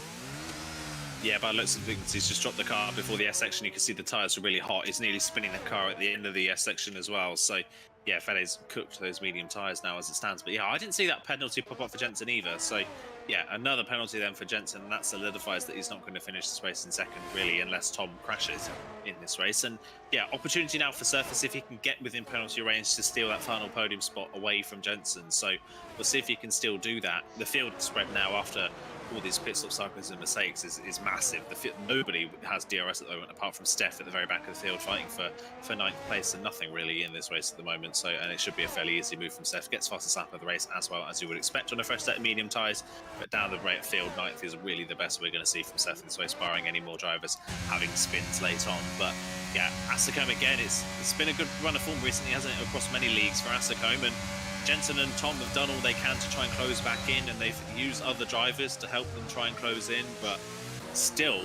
Yeah, by looks of things, he's just dropped the car before the S section. You can see the tyres are really hot. He's nearly spinning the car at the end of the S section as well. So, yeah, Fedde's cooked those medium tyres now as it stands. But, yeah, I didn't see that penalty pop up for Jensen either. So, yeah, another penalty then for Jensen. And that solidifies that he's not going to finish this race in second, really, unless Tom crashes in this race. And, yeah, opportunity now for Surface if he can get within penalty range to steal that final podium spot away from Jensen. So, we'll see if he can still do that. The field spread now after all these pit stop cycles and mistakes is massive. Nobody has DRS at the moment apart from Steph at the very back of the field fighting for 9th place, and nothing really in this race at the moment. So, and it should be a fairly easy move from Steph. Gets fastest lap of the race as well as you would expect on a fresh set of medium tyres, but down the right field, 9th is really the best we're going to see from Steph in this race, barring any more drivers having spins late on. But yeah, Asacombe again, it's been a good run of form recently, hasn't it, across many leagues for Asacombe, and Jensen and Tom have done all they can to try and close back in, and they've used other drivers to help them try and close in, but still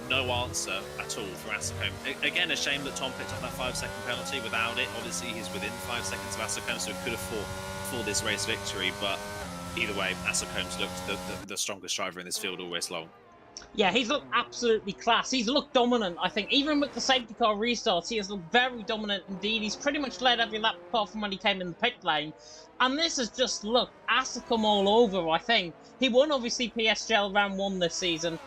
no answer at all for Asacombe. Again, a shame that Tom picked up that 5-second penalty. Without it, obviously he's within 5 seconds of Asacombe, so he could have fought for this race victory, but either way, Asacombe's looked the strongest driver in this field all race long. Yeah, he's looked absolutely class. He's looked dominant, I think. Even with the safety car restarts, he has looked very dominant indeed. He's pretty much led every lap apart from when he came in the pit lane. And this has just looked Asacombe all over, I think. He won, obviously, PSGL round 1 this season.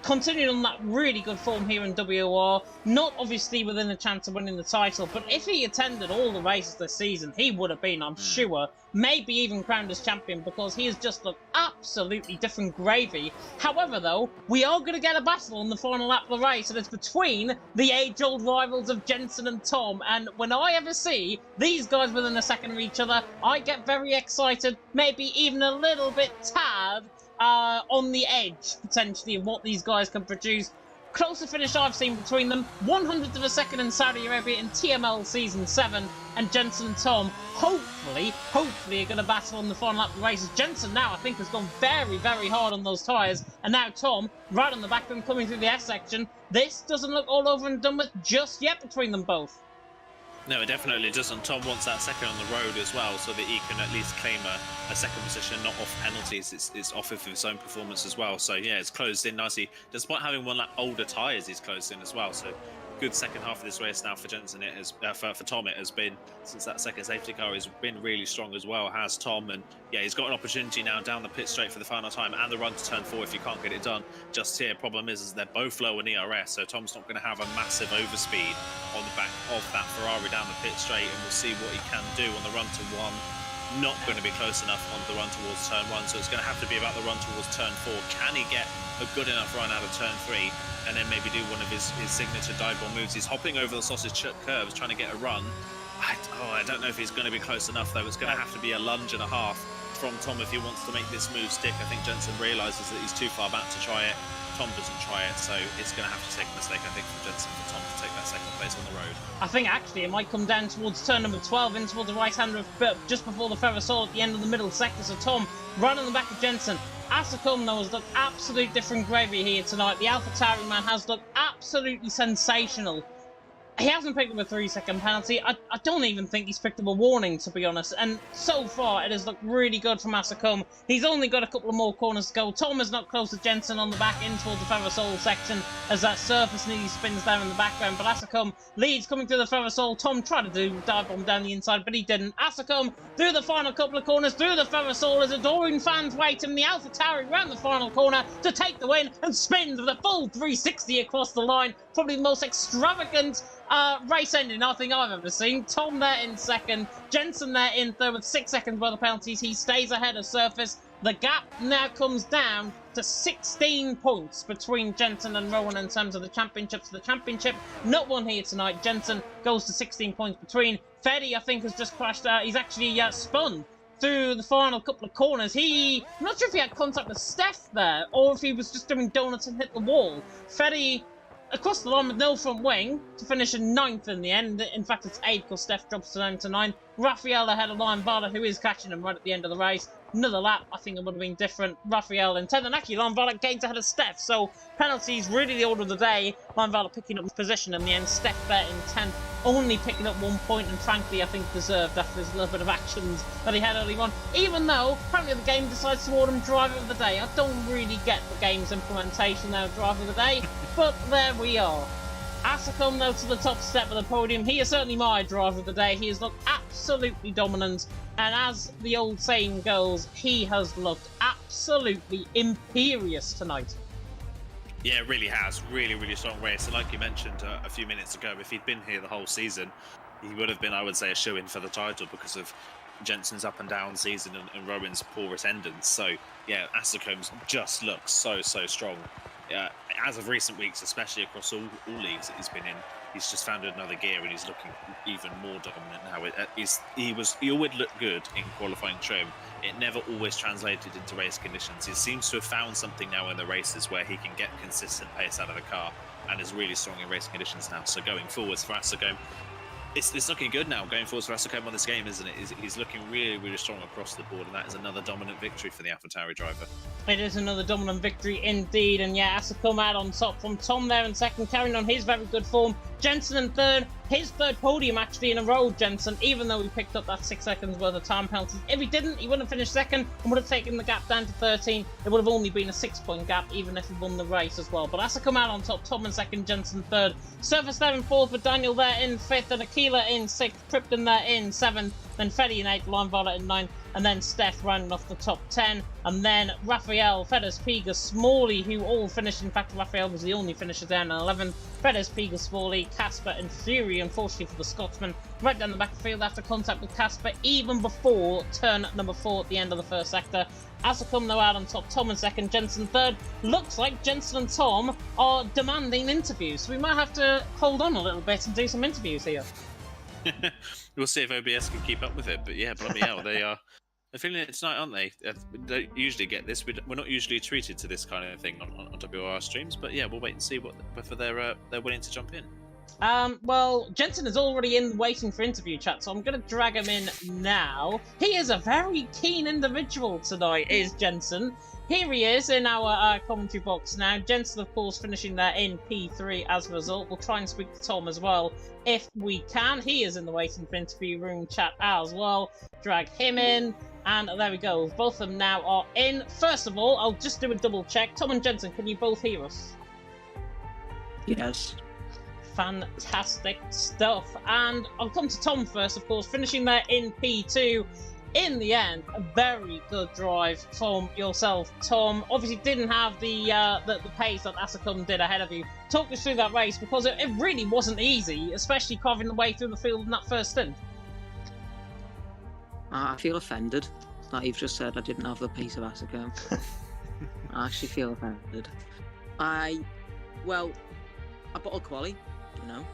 Continuing on that really good form here in WOR, not obviously within a chance of winning the title, but if he attended all the races this season, he would have been, I'm sure, maybe even crowned as champion, because he has just looked absolutely different gravy. However, though, we are going to get a battle on the final lap of the race, and it's between the age-old rivals of Jensen and Tom, and when I ever see these guys within a second of each other, I get very excited, maybe even a little bit tad, on the edge, potentially, of what these guys can produce. Closest finish I've seen between them, 100th of a second in Saudi Arabia in TML Season 7, and Jensen and Tom, hopefully are going to battle on the final lap of the races. Jensen now, I think, has gone very, very hard on those tyres, and now Tom, right on the back of him, coming through the S section. This doesn't look all over and done with just yet between them both. No, it definitely doesn't. Tom wants that second on the road as well, so that he can at least claim a second position, not off penalties. It's off of his own performance as well. So yeah, it's closed in nicely. Despite having one lap older tyres, he's closed in as well. So good second half of this race now for Jensen. It has for Tom. It has been, since that second safety car has been really strong as well. Has Tom, and yeah, he's got an opportunity now down the pit straight for the final time and the run to turn 4 if you can't get it done just here. Problem is they're both low in ERS, so Tom's not going to have a massive overspeed on the back of that Ferrari down the pit straight, and we'll see what he can do on the run to 1. Not going to be close enough on the run towards turn 1, so it's going to have to be about the run towards turn 4. Can he get a good enough run out of turn 3 and then maybe do one of his signature dive bomb moves? He's hopping over the sausage curves trying to get a run. I don't know if he's going to be close enough, though. It's going to have to be a lunge and a half from Tom if he wants to make this move stick. I think Jensen realises that he's too far back to try it. Tom doesn't try it, so it's going to have to take a mistake, I think, from Jensen for Tom to take that second place on the road. I think actually it might come down towards turn number 12, in towards the right-hander, just before the Ferrosol at the end of the middle sector. So Tom right on the back of Jensen. Asacombe, though, has looked absolute different gravy here tonight. The AlphaTauri man has looked absolutely sensational. He hasn't picked up a 3-second penalty. I don't even think he's picked up a warning, to be honest. And so far, it has looked really good from Asacom. He's only got a couple of more corners to go. Tom is not close to Jensen on the back in towards the Ferrosol section as that surface nearly spins there in the background. But Asacom leads coming through the Ferrosol. Tom tried to do dive bomb down the inside, but he didn't. Asacom through the final couple of corners, through the Ferrosol as adoring fans wait, and the AlphaTauri round the final corner to take the win and spin with a full 360 across the line. Probably the most extravagant race ending I think I've ever seen. Tom there in second, Jensen there in third with 6 seconds worth of penalties. He stays ahead of Surface. The gap now comes down to 16 points between Jensen and Rowan in terms of the championships. The championship not won here tonight. Jensen goes to 16 points between. Feddy, I think, has just crashed out. He's actually spun through the final couple of corners. I'm not sure if he had contact with Steph there or if he was just doing donuts and hit the wall. Feddy across the line with no front wing to finish in 9th in the end. In fact, it's 8 because Steph drops down to 9. Raphael ahead of Lion who is catching him right at the end of the race. Another lap, I think it would have been different. Raphael in 10th, and actually Lion gains ahead of Steph. So penalties really the order of the day. Lion picking up his position in the end. Steph there in 10th, only picking up 1 point, and frankly I think deserved after his little bit of actions that he had early on. Even though apparently the game decides to award him driver of the day. I don't really get the game's implementation now, driver of the day, but there we are. Asacom though to the top step of the podium. He is certainly my driver of the day. He has looked absolutely dominant, and as the old saying goes, he has looked absolutely imperious tonight. Yeah, it really has. Really, really strong race. And like you mentioned a few minutes ago, if he'd been here the whole season, he would have been, I would say, a shoe-in for the title because of Jensen's up and down season and Rowan's poor attendance. So yeah, Asacom's just looks so strong. As of recent weeks, especially across all leagues that he's been in, he's just found another gear and he's looking even more dominant now. He always looked good in qualifying trim. It never always translated into race conditions. He seems to have found something now in the races where he can get consistent pace out of the car and is really strong in race conditions now. So going forwards for Asacom, it's looking good now going forwards for Asacom on this game, isn't it? He's looking really strong across the board, and that is another dominant victory for the AlphaTauri driver. It is another dominant victory indeed, and yeah, Asacom out on top from Tom there in second, carrying on his very good form. Jensen in third, his third podium actually in a row, Jensen, even though he picked up that 6 seconds worth of time penalties. If he didn't, he wouldn't have finished second and would have taken the gap down to 13. It would have only been a 6-point gap, even if he won the race as well. But Asacom out on top, Tom in second, Jensen third. Surface there in fourth, but Daniel there in fifth, and Aquila in sixth, Krypton there in seventh, then Feddy in eighth, Lion in ninth, and then Steph rounding off the top 10, and then Raphael, Fedes, Piga, Smalley, who all finished. In fact, Raphael was the only finisher down in 11th. Fedes, Piga, Smalley, Casper, and Fury, unfortunately for the Scotsman, right down the back of the field after contact with Casper, even before turn number 4 at the end of the first sector. Asacom though out on top, Tom in second, Jensen third. Looks like Jensen and Tom are demanding interviews, so we might have to hold on a little bit and do some interviews here. We'll see if OBS can keep up with it, but yeah, bloody hell, they are. They're feeling it tonight, aren't they? We don't usually get this. We're not usually treated to this kind of thing on WOR streams, but yeah, we'll wait and see whether they're willing to jump in. Well, Jensen is already in waiting for interview chat, so I'm going to drag him in now. He is a very keen individual tonight, is Jensen. Here he is in our commentary box now. Jensen, of course, finishing there in P3 as a result. We'll try and speak to Tom as well if we can. He is in the waiting for interview room chat as well. Drag him in. And there we go. Both of them now are in. First of all, I'll just do a double check. Tom and Jensen, can you both hear us? Yes. Fantastic stuff. And I'll come to Tom first, of course, finishing there in P2. In the end, a very good drive from yourself, Tom. Obviously didn't have the pace that Asacom did ahead of you. Talk us through that race, because it really wasn't easy, especially carving the way through the field in that first stint. I feel offended that you've just said I didn't have the pace of Asacom. I actually feel offended. I bought a quali, you know.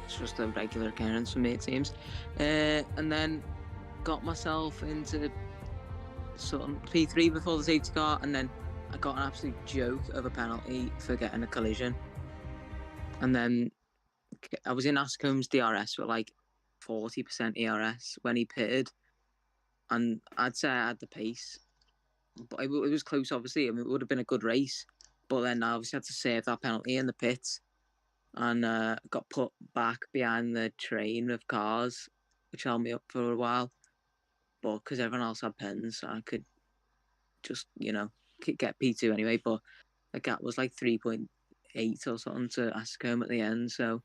It's just a regular occurrence for me, it seems. And then got myself into sort of P3 before the safety car, and then I got an absolute joke of a penalty for getting a collision. And then I was in Ascom's DRS with like 40% ERS when he pitted, and I'd say I had the pace, but it was close, obviously. I mean, it would have been a good race, but then I obviously had to save that penalty in the pits. and got put back behind the train of cars, which held me up for a while. But because everyone else had pens, I could just, get P2 anyway. But the gap was like 3.8 or something to Ascombe at the end. So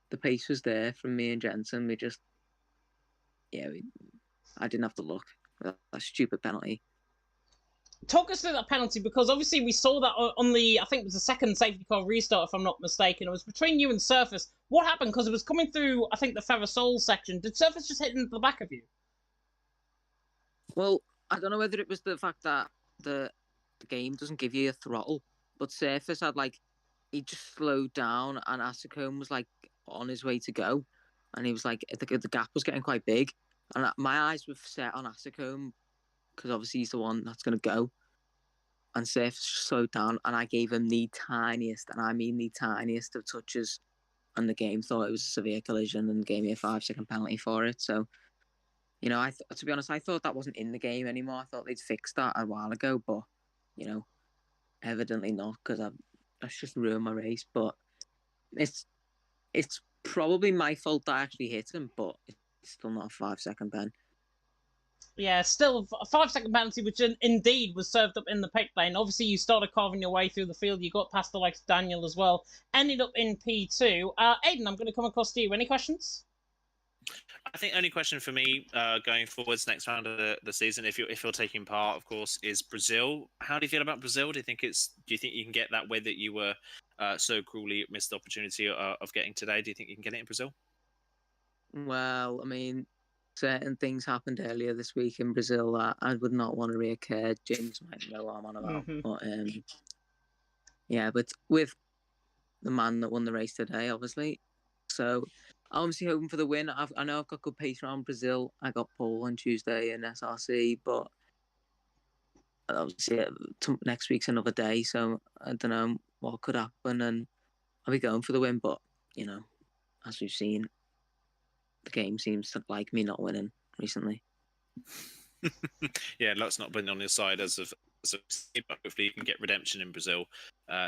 the pace was there from me and Jensen. We just, I didn't have to look. That stupid penalty. Talk us through that penalty, because obviously we saw that on the, I think it was the second safety car restart, if I'm not mistaken. It was between you and Surface. What happened? Because it was coming through, I think, the Ferrosol section. Did Surface just hit into the back of you? Well, I don't know whether it was the fact that the game doesn't give you a throttle, but Surface had he just slowed down, and Asicombe was on his way to go, and he was the gap was getting quite big, and my eyes were set on Asicombe because obviously he's the one that's going to go, and Surface just slowed down, and I gave him the tiniest, and I mean the tiniest of touches, and the game thought it was a severe collision and gave me a 5-second penalty for it. So, to be honest, I thought that wasn't in the game anymore. I thought they'd fixed that a while ago, but evidently not, because that's just ruined my race. But it's probably my fault that I actually hit him, but it's still not a 5-second pen. Yeah, still a 5-second penalty, which indeed was served up in the pit lane. Obviously, you started carving your way through the field. You got past the likes of Daniel as well. Ended up in P2. Aiden, I'm going to come across to you. Any questions? I think only question for me going forwards next round of the season, if you're taking part, of course, is Brazil. How do you feel about Brazil? Do you think you can get that way that you were so cruelly missed the opportunity of getting today? Do you think you can get it in Brazil? Well, I mean, certain things happened earlier this week in Brazil that I would not want to reoccur. James might know what I'm on about, but but with the man that won the race today, obviously. So I'm obviously hoping for the win. I know I've got good pace around Brazil. I got pole on Tuesday in SRC, but obviously next week's another day, so I don't know what could happen, and I'll be going for the win. But as we've seen, the game seems to like me not winning recently. Yeah, luck's not been on your side as of but hopefully you can get redemption in Brazil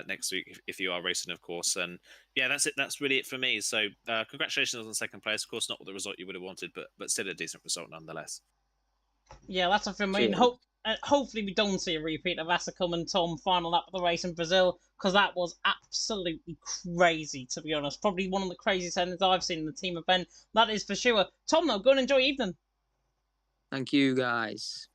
next week if you are racing, of course. And yeah, that's it. That's really it for me. So congratulations on second place. Of course, not the result you would have wanted, but still a decent result nonetheless. Yeah, that's a thing. I mean, hopefully we don't see a repeat of Asicum and Tom final lap of the race in Brazil, because that was absolutely crazy, to be honest. Probably one of the craziest endings I've seen in the team event. That is for sure. Tom, though, go and enjoy your evening. Thank you, guys.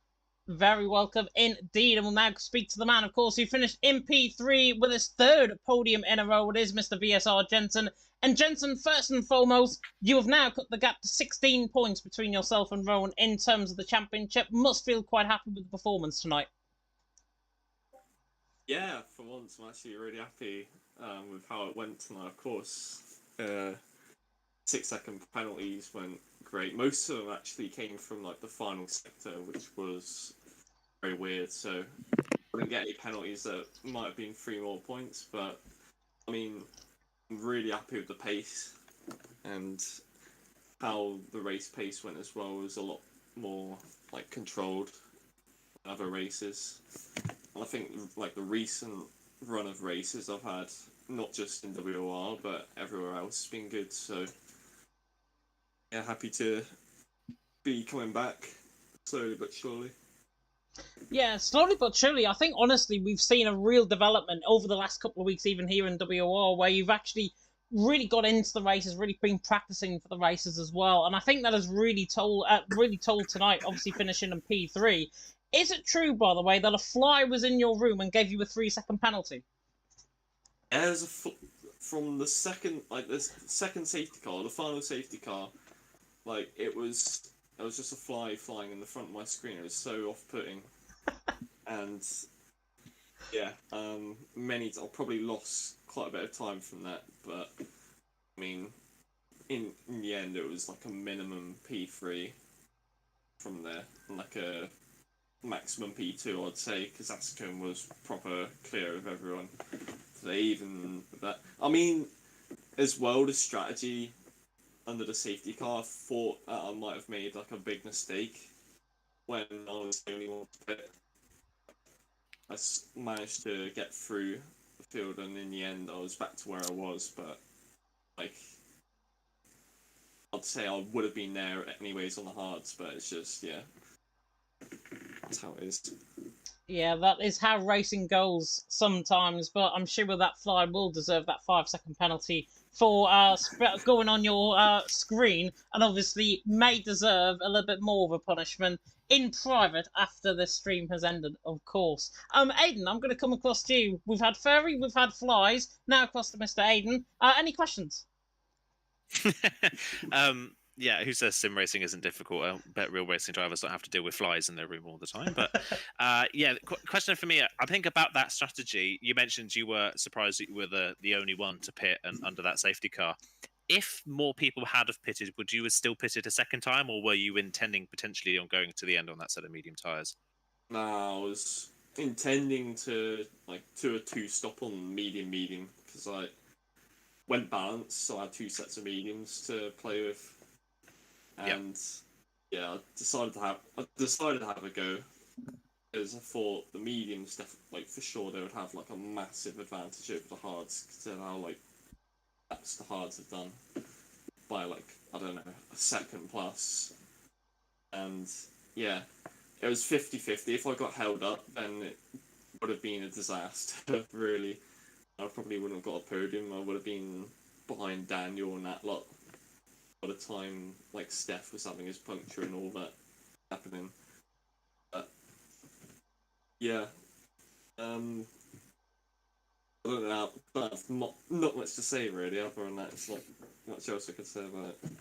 Very welcome indeed. And we'll now speak to the man, of course, who finished in P3 with his third podium in a row. It is Mr. VSR Jensen. And Jensen, first and foremost, you have now cut the gap to 16 points between yourself and Rowan in terms of the championship. Must feel quite happy with the performance tonight. Yeah, for once, I'm actually really happy with how it went tonight. Of course, 6-second penalties went great. Most of them actually came from the final sector, which was very weird. So I didn't get any penalties that might have been 3 more points. But I mean, I'm really happy with the pace and how the race pace went as well. Was a lot more controlled than other races. And I think the recent run of races I've had, not just in WOR but everywhere else, has been good. So yeah, happy to be coming back slowly but surely. Yeah, slowly but surely. I think, honestly, we've seen a real development over the last couple of weeks, even here in WOR, where you've actually really got into the races, really been practicing for the races as well. And I think that has really told tonight, obviously finishing in P3. Is it true, by the way, that a fly was in your room and gave you a 3-second penalty? Yeah, there's from the second, the second safety car, the final safety car, it was just a fly flying in the front of my screen. It was so off-putting. And yeah, I probably lost quite a bit of time from that, but I mean, in the end, it was a minimum P3 from there, and a maximum P2, I'd say, because Ascombe was proper clear of everyone. Today, even that. I mean, as well, the strategy under the safety car, I thought that I might have made a big mistake when I was the only one to pit. I managed to get through the field, and in the end, I was back to where I was. But like, I'd say I would have been there anyways on the hards, but it's just, yeah, that's how it is. Yeah, that is how racing goes sometimes, but I'm sure that fly will deserve that 5-second penalty for going on your screen, and obviously may deserve a little bit more of a punishment in private after the stream has ended, of course. Aiden, I'm going to come across to you. We've had Furry, we've had Flies, now across to Mr. Aiden. Any questions? Yeah, who says sim racing isn't difficult? I bet real racing drivers don't have to deal with flies in their room all the time. But yeah, question for me. I think about that strategy. You mentioned you were surprised that you were the only one to pit and under that safety car. If more people had have pitted, would you have still pitted a second time, or were you intending potentially on going to the end on that set of medium tyres? No, I was intending to like do a 2-stop on medium because I went balanced, so I had 2 sets of mediums to play with. And yeah, I decided to have a go because I thought the mediums, like for sure, they would have like a massive advantage over the hards considering how like that's the hards have done by like I don't know a second plus. And yeah, it was 50-50. If I got held up, then it would have been a disaster. Really, I probably wouldn't have got a podium. I would have been behind Daniel and that lot by the time like Steph was having his puncture and all that happening. But yeah, I don't know. That's not much to say really. Other than that, it's not much else I could say about it.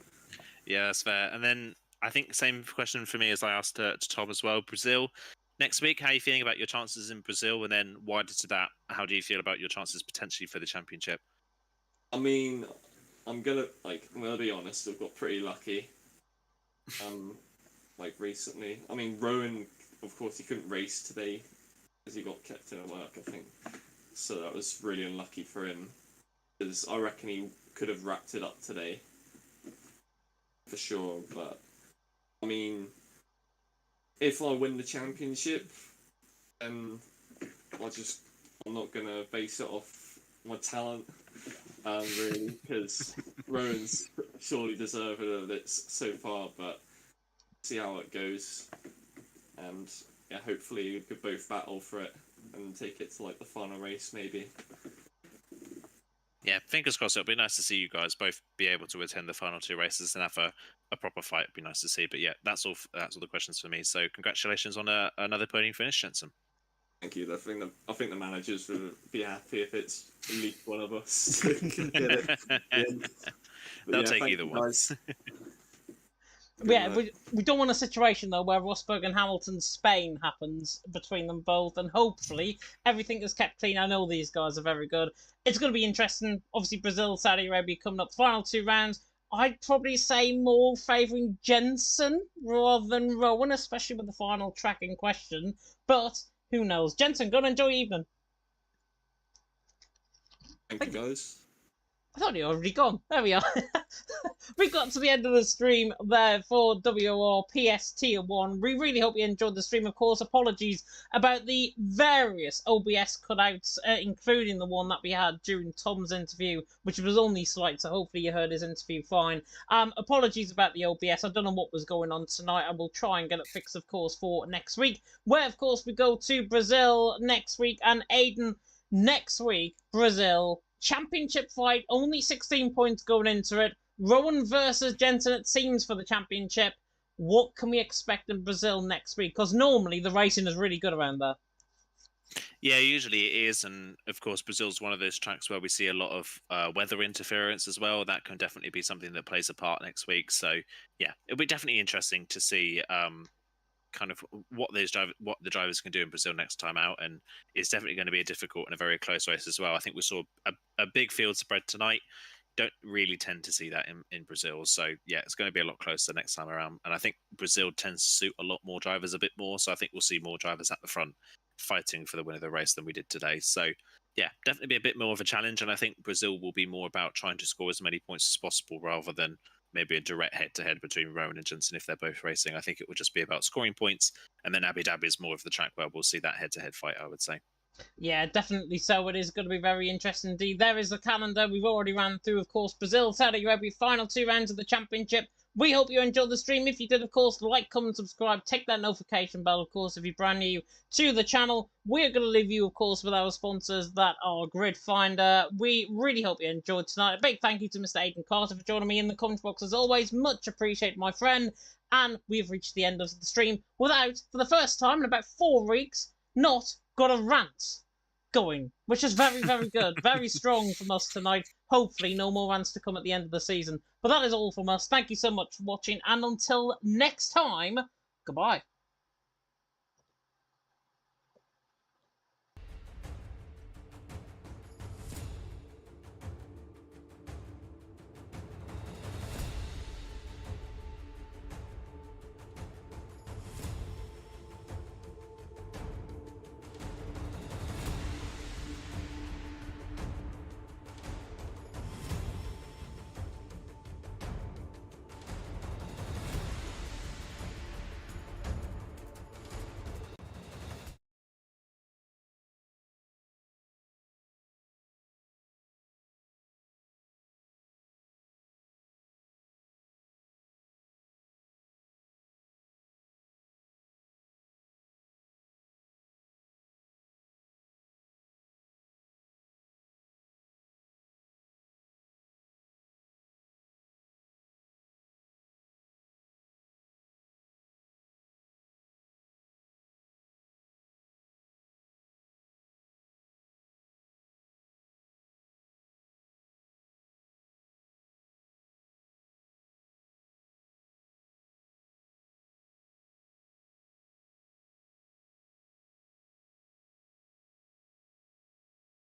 Yeah, that's fair. And then I think same question for me as I asked to Tom as well. Brazil next week. How are you feeling about your chances in Brazil? And then wider to that, how do you feel about your chances potentially for the championship? I mean, I'm gonna be honest. I've got pretty lucky. Like recently. I mean, Rowan, of course, he couldn't race today because he got kept in work, I think. So that was really unlucky for him. Because I reckon he could have wrapped it up today. For sure, but I mean, if I win the championship, then I'm not gonna base it off my talent, really, because Rowan's surely deserved it so far, but see how it goes, and yeah, hopefully we could both battle for it and take it to like the final race, maybe. Yeah, fingers crossed. It'll be nice to see you guys both be able to attend the final 2 races and have a proper fight. It'd be nice to see. But yeah, that's all the questions for me. So congratulations on another podium finish, Jensen. Thank you. I think the managers would be happy if it's at least one of us who can get it. They'll take either one. Yeah, we don't want a situation though where Rosberg and Hamilton Spain happens between them both, and hopefully everything is kept clean. I know these guys are very good. It's going to be interesting. Obviously, Brazil, Saudi Arabia coming up, final 2 rounds. I'd probably say more favouring Jensen rather than Rowan, especially with the final track in question. But who knows? Jensen, go and enjoy your evening. Thank you, guys. I thought you were already gone. There we are. We got to the end of the stream there for WOR PS Tier 1. We really hope you enjoyed the stream. Of course, apologies about the various OBS cutouts, including the one that we had during Tom's interview, which was only slight, so hopefully you heard his interview fine. Apologies about the OBS. I don't know what was going on tonight. I will try and get it fixed, of course, for next week, where, of course, we go to Brazil next week. And Aiden, next week, Brazil championship fight, only 16 points going into it. Rowan versus Jensen, it seems, for the championship. What can we expect in Brazil next week? Because normally the racing is really good around there. Yeah, usually it is, and of course Brazil's one of those tracks where we see a lot of weather interference as well. That can definitely be something that plays a part next week. So yeah, it'll be definitely interesting to see kind of what the drivers can do in Brazil next time out, and it's definitely going to be a difficult and a very close race as well. I think we saw a big field spread tonight. Don't really tend to see that in Brazil, so yeah, it's going to be a lot closer next time around. And I think Brazil tends to suit a lot more drivers a bit more, so I think we'll see more drivers at the front fighting for the win of the race than we did today. So yeah, definitely be a bit more of a challenge, and I think Brazil will be more about trying to score as many points as possible rather than maybe a direct head-to-head between Rowan and Jensen if they're both racing. I think it will just be about scoring points, and then Abu Dhabi is more of the track where we'll see that head-to-head fight, I would say. Yeah, definitely so. It is going to be very interesting indeed. There is the calendar. We've already ran through, of course, Brazil, Saudi Arabia, final 2 rounds of the championship. We hope you enjoyed the stream. If you did, of course, like, comment, subscribe, take that notification bell, of course, if you're brand new to the channel. We're going to leave you, of course, with our sponsors that are Grid Finder. We really hope you enjoyed tonight. A big thank you to Mr. Aidan Carter for joining me in the comment box, as always. Much appreciated, my friend. And we've reached the end of the stream without, for the first time in about 4 weeks, not got a rant going, which is very, very good. Very strong from us tonight. Hopefully no more rants to come at the end of the season. But that is all from us. Thank you so much for watching, and until next time, goodbye.